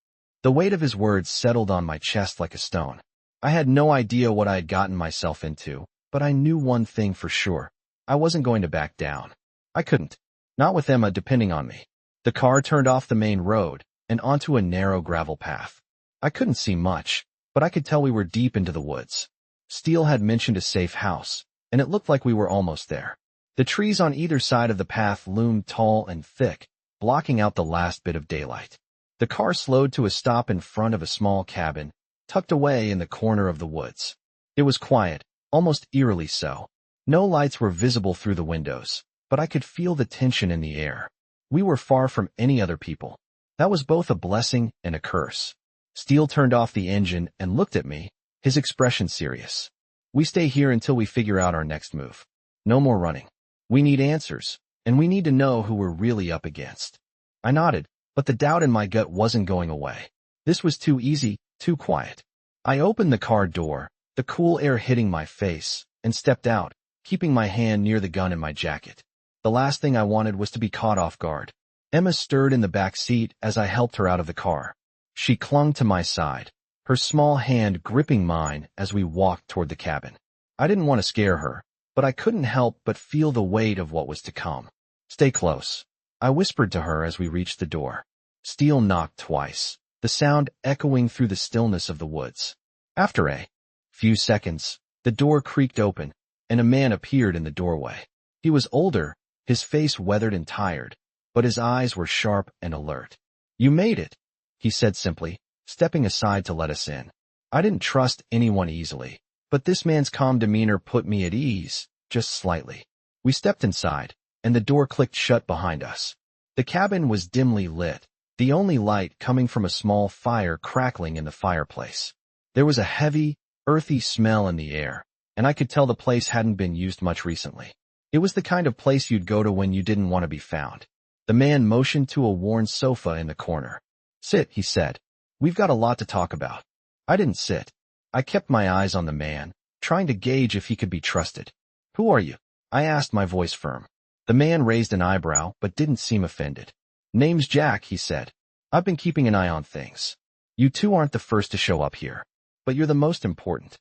The weight of his words settled on my chest like a stone. I had no idea what I had gotten myself into, but I knew one thing for sure. I wasn't going to back down. I couldn't. Not with Emma depending on me. The car turned off the main road and onto a narrow gravel path. I couldn't see much, but I could tell we were deep into the woods. Steele had mentioned a safe house, and it looked like we were almost there. The trees on either side of the path loomed tall and thick, blocking out the last bit of daylight. The car slowed to a stop in front of a small cabin, tucked away in the corner of the woods. It was quiet, almost eerily so. No lights were visible through the windows, but I could feel the tension in the air. We were far from any other people. That was both a blessing and a curse. Steele turned off the engine and looked at me, his expression serious. We stay here until we figure out our next move. No more running. We need answers, and we need to know who we're really up against. I nodded, but the doubt in my gut wasn't going away. This was too easy, too quiet. I opened the car door, the cool air hitting my face, and stepped out, keeping my hand near the gun in my jacket. The last thing I wanted was to be caught off guard. Emma stirred in the back seat as I helped her out of the car. She clung to my side, her small hand gripping mine as we walked toward the cabin. I didn't want to scare her, but I couldn't help but feel the weight of what was to come. Stay close, I whispered to her as we reached the door. Steele knocked twice, the sound echoing through the stillness of the woods. After a few seconds, the door creaked open, and a man appeared in the doorway. He was older, his face weathered and tired, but his eyes were sharp and alert. You made it, he said simply, stepping aside to let us in. I didn't trust anyone easily, but this man's calm demeanor put me at ease, just slightly. We stepped inside, and the door clicked shut behind us. The cabin was dimly lit, the only light coming from a small fire crackling in the fireplace. There was a heavy, earthy smell in the air, and I could tell the place hadn't been used much recently. It was the kind of place you'd go to when you didn't want to be found. The man motioned to a worn sofa in the corner. Sit, he said. We've got a lot to talk about. I didn't sit. I kept my eyes on the man, trying to gauge if he could be trusted. Who are you? I asked, my voice firm. The man raised an eyebrow, but didn't seem offended. Name's Jack, he said. I've been keeping an eye on things. You two aren't the first to show up here, but you're the most important.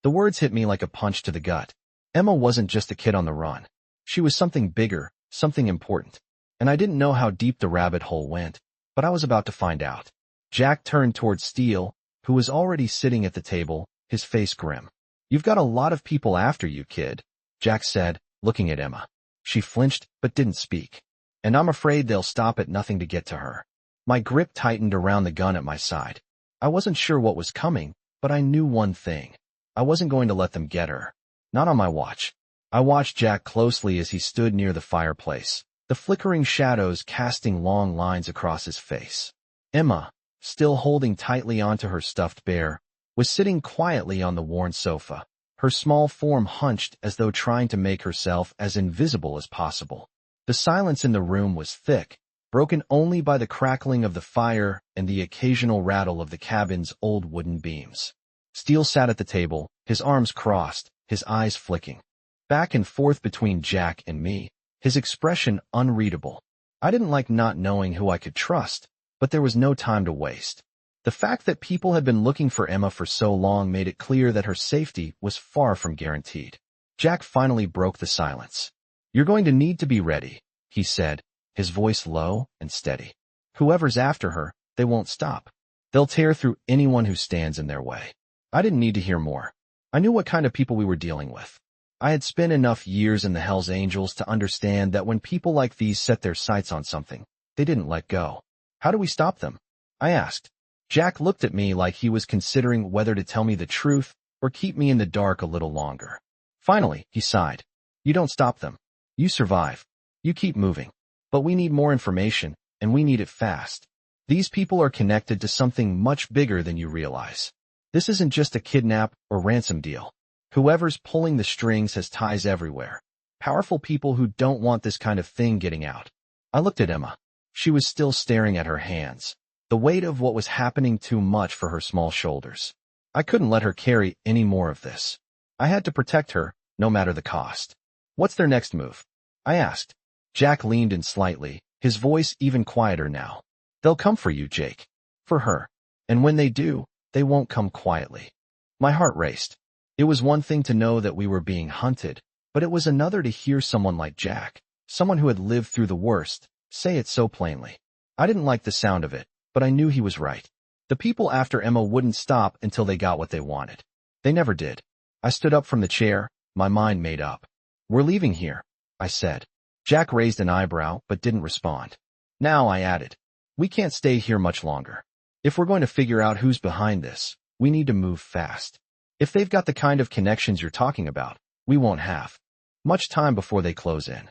The words hit me like a punch to the gut. Emma wasn't just a kid on the run. She was something bigger, something important. and I didn't know how deep the rabbit hole went, but I was about to find out. Jack turned towards Steele, who was already sitting at the table, his face grim. "You've got a lot of people after you, kid," Jack said, looking at Emma. She flinched but didn't speak. "And I'm afraid they'll stop at nothing to get to her." My grip tightened around the gun at my side. I wasn't sure what was coming, but I knew one thing. I wasn't going to let them get her. Not on my watch. I watched Jack closely as he stood near the fireplace, the flickering shadows casting long lines across his face. Emma, still holding tightly onto her stuffed bear, was sitting quietly on the worn sofa, her small form hunched as though trying to make herself as invisible as possible. The silence in the room was thick, broken only by the crackling of the fire and the occasional rattle of the cabin's old wooden beams. Steele sat at the table, his arms crossed, his eyes flicking back and forth between Jack and me, his expression unreadable. I didn't like not knowing who I could trust, but there was no time to waste. The fact that people had been looking for Emma for so long made it clear that her safety was far from guaranteed. Jack finally broke the silence. "You're going to need to be ready," he said, his voice low and steady. "Whoever's after her, they won't stop. They'll tear through anyone who stands in their way." I didn't need to hear more. I knew what kind of people we were dealing with. I had spent enough years in the Hells Angels to understand that when people like these set their sights on something, they didn't let go. "How do we stop them?" I asked. Jack looked at me like he was considering whether to tell me the truth or keep me in the dark a little longer. Finally, he sighed. "You don't stop them. You survive. You keep moving. But we need more information, and we need it fast. These people are connected to something much bigger than you realize. This isn't just a kidnap or ransom deal. Whoever's pulling the strings has ties everywhere. Powerful people who don't want this kind of thing getting out." I looked at Emma. She was still staring at her hands, the weight of what was happening too much for her small shoulders. I couldn't let her carry any more of this. I had to protect her, no matter the cost. "What's their next move?" I asked. Jack leaned in slightly, his voice even quieter now. "They'll come for you, Jake. For her. And when they do, they won't come quietly." My heart raced. It was one thing to know that we were being hunted, but it was another to hear someone like Jack, someone who had lived through the worst, say it so plainly. I didn't like the sound of it, but I knew he was right. The people after Emma wouldn't stop until they got what they wanted. They never did. I stood up from the chair, my mind made up. "We're leaving here," I said. Jack raised an eyebrow but didn't respond. "Now," I added, "we can't stay here much longer. If we're going to figure out who's behind this, we need to move fast. If they've got the kind of connections you're talking about, we won't have much time before they close in."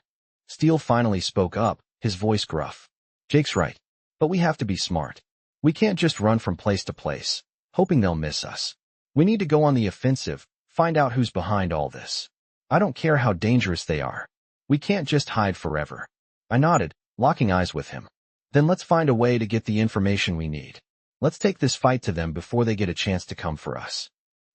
Steele finally spoke up, his voice gruff. "Jake's right, but we have to be smart. We can't just run from place to place, hoping they'll miss us. We need to go on the offensive, find out who's behind all this. I don't care how dangerous they are. We can't just hide forever." I nodded, locking eyes with him. "Then let's find a way to get the information we need. Let's take this fight to them before they get a chance to come for us."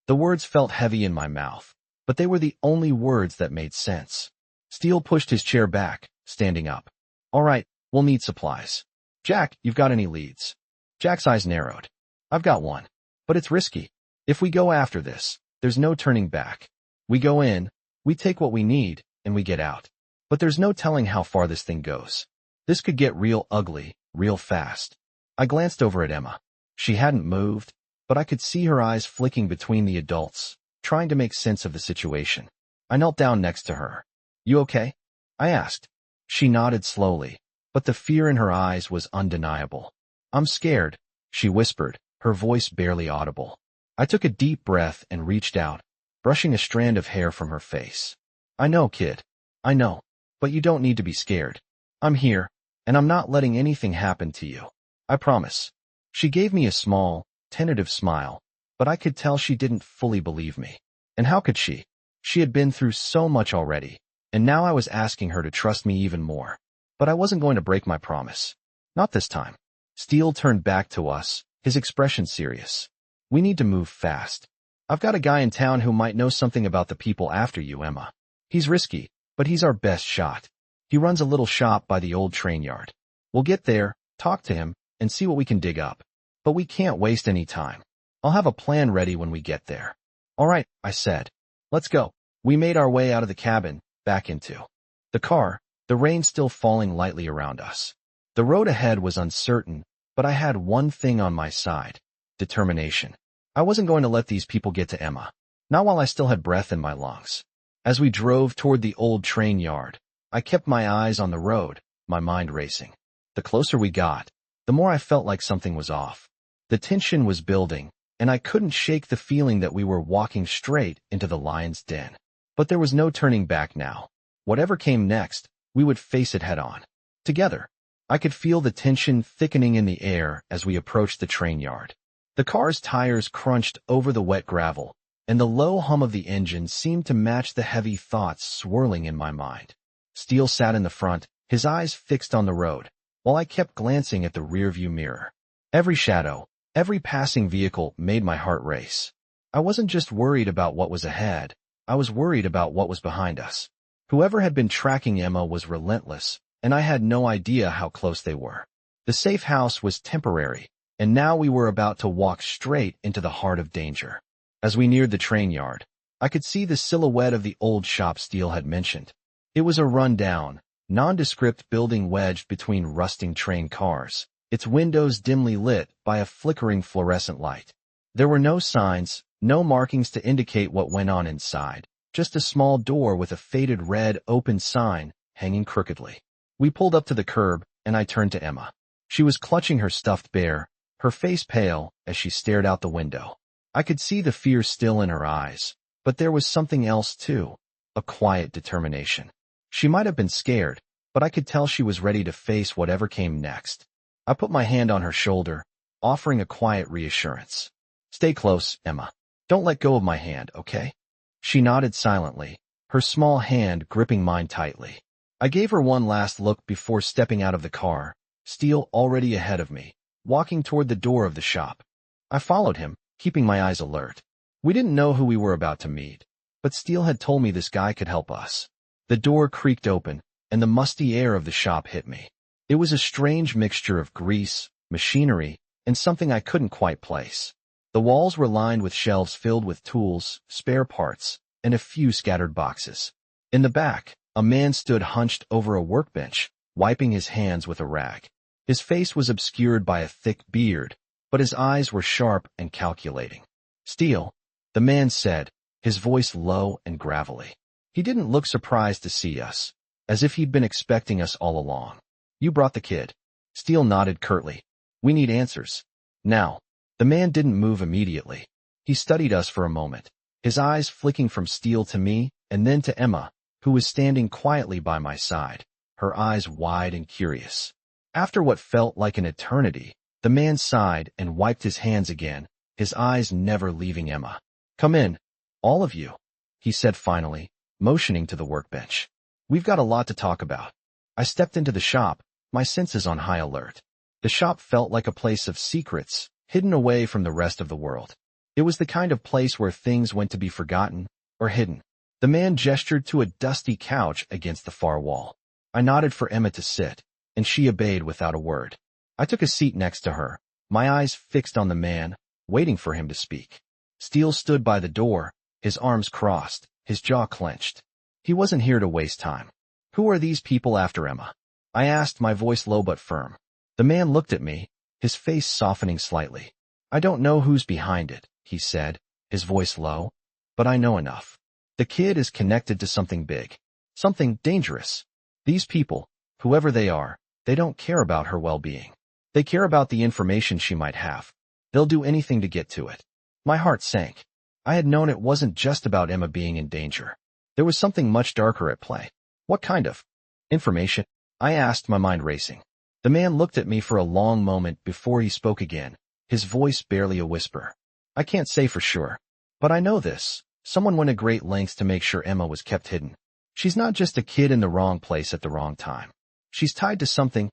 The words felt heavy in my mouth, but they were the only words that made sense. Steele pushed his chair back, standing up. "All right, we'll need supplies. Jack, you've got any leads?" Jack's eyes narrowed. "I've got one. But it's risky. If we go after this, there's no turning back. We go in, we take what we need, and we get out. But there's no telling how far this thing goes. This could get real ugly, real fast." I glanced over at Emma. She hadn't moved, but I could see her eyes flicking between the adults, trying to make sense of the situation. I knelt down next to her. "You okay?" I asked. She nodded slowly, but the fear in her eyes was undeniable. "I'm scared," she whispered, her voice barely audible. I took a deep breath and reached out, brushing a strand of hair from her face. "I know, kid. I know. But you don't need to be scared. I'm here, and I'm not letting anything happen to you. I promise." She gave me a small, tentative smile, but I could tell she didn't fully believe me. And how could she? She had been through so much already, and now I was asking her to trust me even more. But I wasn't going to break my promise. Not this time. Steele turned back to us, his expression serious. "We need to move fast. I've got a guy in town who might know something about the people after you, Emma. He's risky, but he's our best shot. He runs a little shop by the old train yard. We'll get there, talk to him, and see what we can dig up. But we can't waste any time. I'll have a plan ready when we get there." "All right," I said. "Let's go." We made our way out of the cabin, back into the car, the rain still falling lightly around us. The road ahead was uncertain, but I had one thing on my side: determination. I wasn't going to let these people get to Emma, not while I still had breath in my lungs. As we drove toward the old train yard, I kept my eyes on the road, my mind racing. The closer we got, the more I felt like something was off. The tension was building, and I couldn't shake the feeling that we were walking straight into the lion's den. But there was no turning back now. Whatever came next, we would face it head on. Together. I could feel the tension thickening in the air as we approached the train yard. The car's tires crunched over the wet gravel, and the low hum of the engine seemed to match the heavy thoughts swirling in my mind. Steele sat in the front, his eyes fixed on the road, while I kept glancing at the rearview mirror. Every shadow, every passing vehicle made my heart race. I wasn't just worried about what was ahead, I was worried about what was behind us. Whoever had been tracking Emma was relentless, and I had no idea how close they were. The safe house was temporary, and now we were about to walk straight into the heart of danger. As we neared the train yard, I could see the silhouette of the old shop Steele had mentioned. It was a run-down, nondescript building wedged between rusting train cars, its windows dimly lit by a flickering fluorescent light. There were no signs, no markings to indicate what went on inside, just a small door with a faded red open sign hanging crookedly. We pulled up to the curb, and I turned to Emma. She was clutching her stuffed bear, her face pale as she stared out the window. I could see the fear still in her eyes, but there was something else too, a quiet determination. She might have been scared, but I could tell she was ready to face whatever came next. I put my hand on her shoulder, offering a quiet reassurance. "Stay close, Emma. Don't let go of my hand, okay?" She nodded silently, her small hand gripping mine tightly. I gave her one last look before stepping out of the car, Steele already ahead of me, walking toward the door of the shop. I followed him, keeping my eyes alert. We didn't know who we were about to meet, but Steele had told me this guy could help us. The door creaked open, and the musty air of the shop hit me. It was a strange mixture of grease, machinery, and something I couldn't quite place. The walls were lined with shelves filled with tools, spare parts, and a few scattered boxes. In the back, a man stood hunched over a workbench, wiping his hands with a rag. His face was obscured by a thick beard, but his eyes were sharp and calculating. "Steele," the man said, his voice low and gravelly. He didn't look surprised to see us, as if he'd been expecting us all along. "You brought the kid." Steele nodded curtly. "We need answers. Now." The man didn't move immediately. He studied us for a moment, his eyes flicking from Steele to me and then to Emma, who was standing quietly by my side, her eyes wide and curious. After what felt like an eternity, the man sighed and wiped his hands again, his eyes never leaving Emma. "Come in, all of you," he said finally, motioning to the workbench. "We've got a lot to talk about." I stepped into the shop, my senses on high alert. The shop felt like a place of secrets, hidden away from the rest of the world. It was the kind of place where things went to be forgotten or hidden. The man gestured to a dusty couch against the far wall. I nodded for Emma to sit, and she obeyed without a word. I took a seat next to her, my eyes fixed on the man, waiting for him to speak. Steele stood by the door, his arms crossed, his jaw clenched. He wasn't here to waste time. "Who are these people after Emma?" I asked, my voice low but firm. The man looked at me, his face softening slightly. "I don't know who's behind it," he said, his voice low, "but I know enough. The kid is connected to something big, something dangerous. These people, whoever they are, they don't care about her well-being. They care about the information she might have. They'll do anything to get to it." My heart sank. I had known it wasn't just about Emma being in danger. There was something much darker at play. "What kind of information?" I asked, my mind racing. The man looked at me for a long moment before he spoke again, his voice barely a whisper. "I can't say for sure, but I know this. Someone went to great lengths to make sure Emma was kept hidden. She's not just a kid in the wrong place at the wrong time. She's tied to something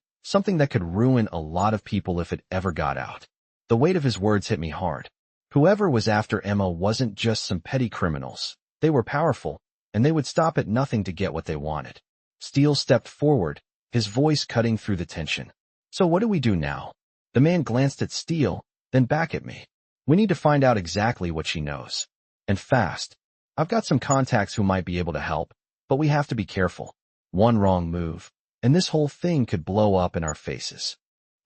that could ruin a lot of people if it ever got out." The weight of his words hit me hard. Whoever was after Emma wasn't just some petty criminals. They were powerful, and they would stop at nothing to get what they wanted. Steele stepped forward, his voice cutting through the tension. "So what do we do now?" The man glanced at Steele, then back at me. "We need to find out exactly what she knows. And fast. I've got some contacts who might be able to help, but we have to be careful. One wrong move, and this whole thing could blow up in our faces.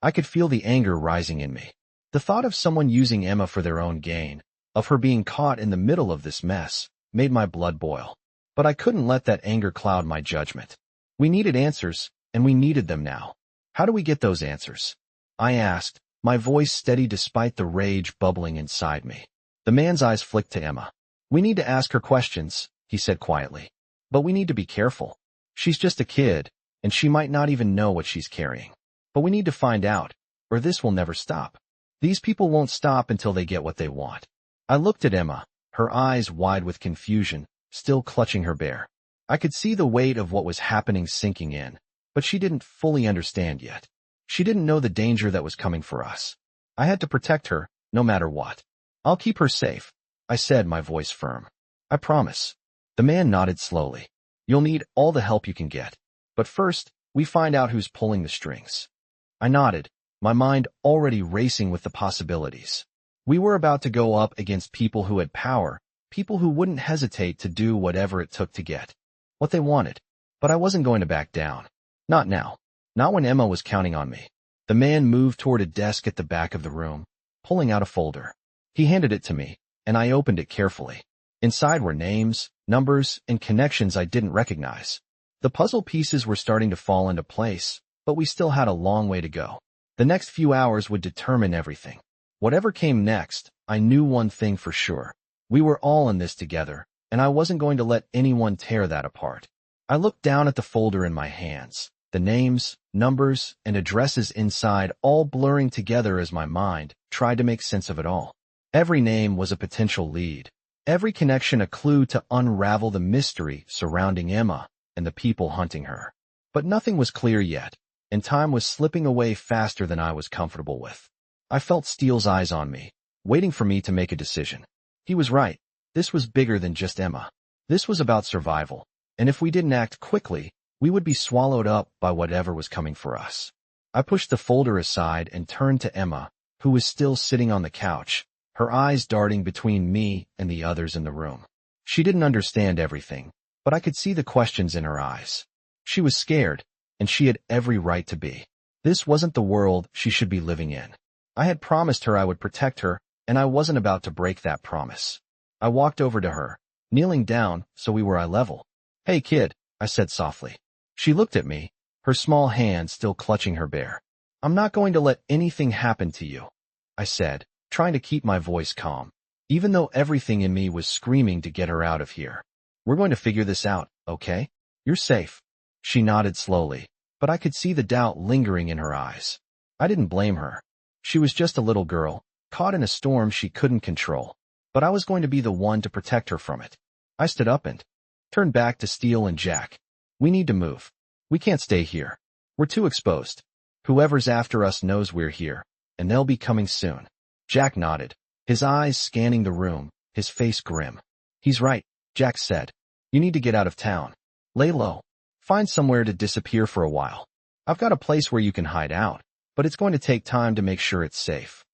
I could feel the anger rising in me. The thought of someone using Emma for their own gain, of her being caught in the middle of this mess, made my blood boil. But I couldn't let that anger cloud my judgment. We needed answers, and we needed them now. How do we get those answers? I asked, my voice steady despite the rage bubbling inside me. The man's eyes flicked to Emma. We need to ask her questions, he said quietly. But we need to be careful. She's just a kid, and she might not even know what she's carrying. But we need to find out, or this will never stop. These people won't stop until they get what they want. I looked at Emma, her eyes wide with confusion, still clutching her bear. I could see the weight of what was happening sinking in, but she didn't fully understand yet. She didn't know the danger that was coming for us. I had to protect her, no matter what. I'll keep her safe, I said, my voice firm. I promise. The man nodded slowly. You'll need all the help you can get. But first, we find out who's pulling the strings. I nodded, my mind already racing with the possibilities. We were about to go up against people who had power, people who wouldn't hesitate to do whatever it took to get what they wanted. But I wasn't going to back down. Not now. Not when Emma was counting on me. The man moved toward a desk at the back of the room, pulling out a folder. He handed it to me, and I opened it carefully. Inside were names, numbers, and connections I didn't recognize. The puzzle pieces were starting to fall into place, but we still had a long way to go. The next few hours would determine everything. Whatever came next, I knew one thing for sure. We were all in this together, and I wasn't going to let anyone tear that apart. I looked down at the folder in my hands, the names, numbers, and addresses inside all blurring together as my mind tried to make sense of it all. Every name was a potential lead. Every connection a clue to unravel the mystery surrounding Emma and the people hunting her. But nothing was clear yet, and time was slipping away faster than I was comfortable with. I felt Steele's eyes on me, waiting for me to make a decision. He was right. This was bigger than just Emma. This was about survival, and if we didn't act quickly, we would be swallowed up by whatever was coming for us. I pushed the folder aside and turned to Emma, who was still sitting on the couch, her eyes darting between me and the others in the room. She didn't understand everything, but I could see the questions in her eyes. She was scared, and she had every right to be. This wasn't the world she should be living in. I had promised her I would protect her, and I wasn't about to break that promise. I walked over to her, kneeling down so we were eye level. Hey kid, I said softly. She looked at me, her small hand still clutching her bear. I'm not going to let anything happen to you, I said, trying to keep my voice calm, even though everything in me was screaming to get her out of here. We're going to figure this out, okay? You're safe. She nodded slowly, but I could see the doubt lingering in her eyes. I didn't blame her. She was just a little girl, caught in a storm she couldn't control. But I was going to be the one to protect her from it. I stood up and turned back to Steele and Jack. We need to move. We can't stay here. We're too exposed. Whoever's after us knows we're here, and they'll be coming soon. Jack nodded, his eyes scanning the room, his face grim. He's right, Jack said. You need to get out of town. Lay low. Find somewhere to disappear for a while. I've got a place where you can hide out, but it's going to take time to make sure it's safe.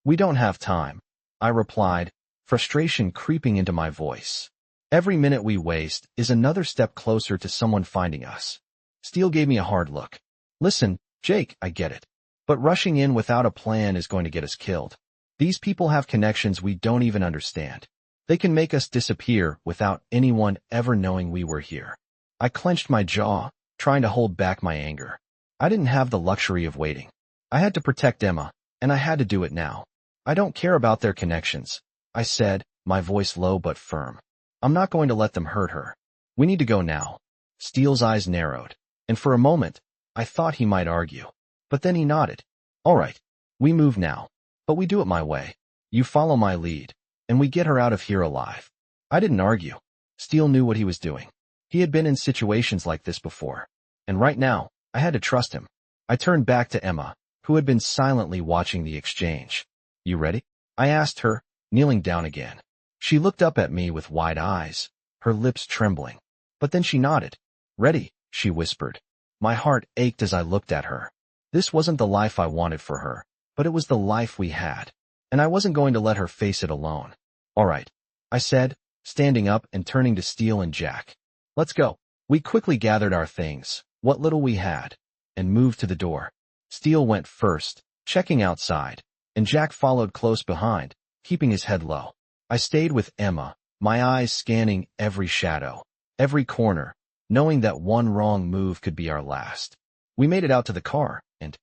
We don't have time, I replied, frustration creeping into my voice. Every minute we waste is another step closer to someone finding us. Steele gave me a hard look. Listen, Jake, I get it. But rushing in without a plan is going to get us killed. These people have connections we don't even understand. They can make us disappear without anyone ever knowing we were here. I clenched my jaw, trying to hold back my anger. I didn't have the luxury of waiting. I had to protect Emma, and I had to do it now. I don't care about their connections, I said, my voice low but firm. I'm not going to let them hurt her. We need to go now. Steele's eyes narrowed, and for a moment, I thought he might argue. But then he nodded. All right, we move now. But we do it my way. You follow my lead, and we get her out of here alive. I didn't argue. Steele knew what he was doing. He had been in situations like this before. And right now, I had to trust him. I turned back to Emma, who had been silently watching the exchange. You ready? I asked her, kneeling down again. She looked up at me with wide eyes, her lips trembling. But then she nodded. Ready, she whispered. My heart ached as I looked at her. This wasn't the life I wanted for her, but it was the life we had. And I wasn't going to let her face it alone. All right, I said, standing up and turning to Steele and Jack. Let's go. We quickly gathered our things, what little we had, and moved to the door. Steele went first, checking outside, and Jack followed close behind, keeping his head low. I stayed with Emma, my eyes scanning every shadow, every corner, knowing that one wrong move could be our last. We made it out to the car, and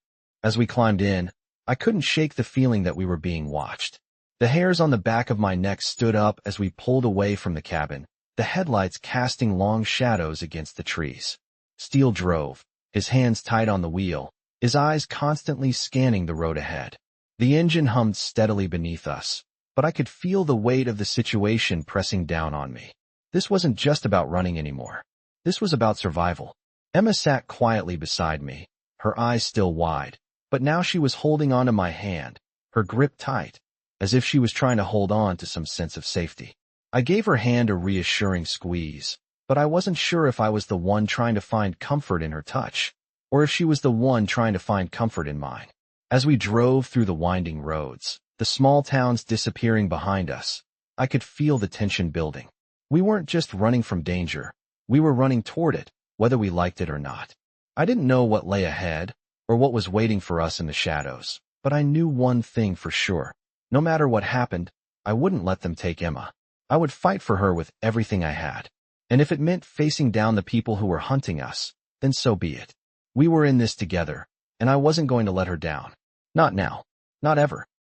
as we climbed in, I couldn't shake the feeling that we were being watched. The hairs on the back of my neck stood up as we pulled away from the cabin, the headlights casting long shadows against the trees. Steele drove, his hands tight on the wheel, his eyes constantly scanning the road ahead. The engine hummed steadily beneath us, but I could feel the weight of the situation pressing down on me. This wasn't just about running anymore. This was about survival. Emma sat quietly beside me, her eyes still wide, but now she was holding onto my hand, her grip tight, as if she was trying to hold on to some sense of safety. I gave her hand a reassuring squeeze, but I wasn't sure if I was the one trying to find comfort in her touch, or if she was the one trying to find comfort in mine. As we drove through the winding roads, the small towns disappearing behind us, I could feel the tension building. We weren't just running from danger, we were running toward it, whether we liked it or not. I didn't know what lay ahead, or what was waiting for us in the shadows, but I knew one thing for sure. No matter what happened, I wouldn't let them take Emma. I would fight for her with everything I had. And if it meant facing down the people who were hunting us, then so be it. We were in this together, and I wasn't going to let her down. Not now. Not ever.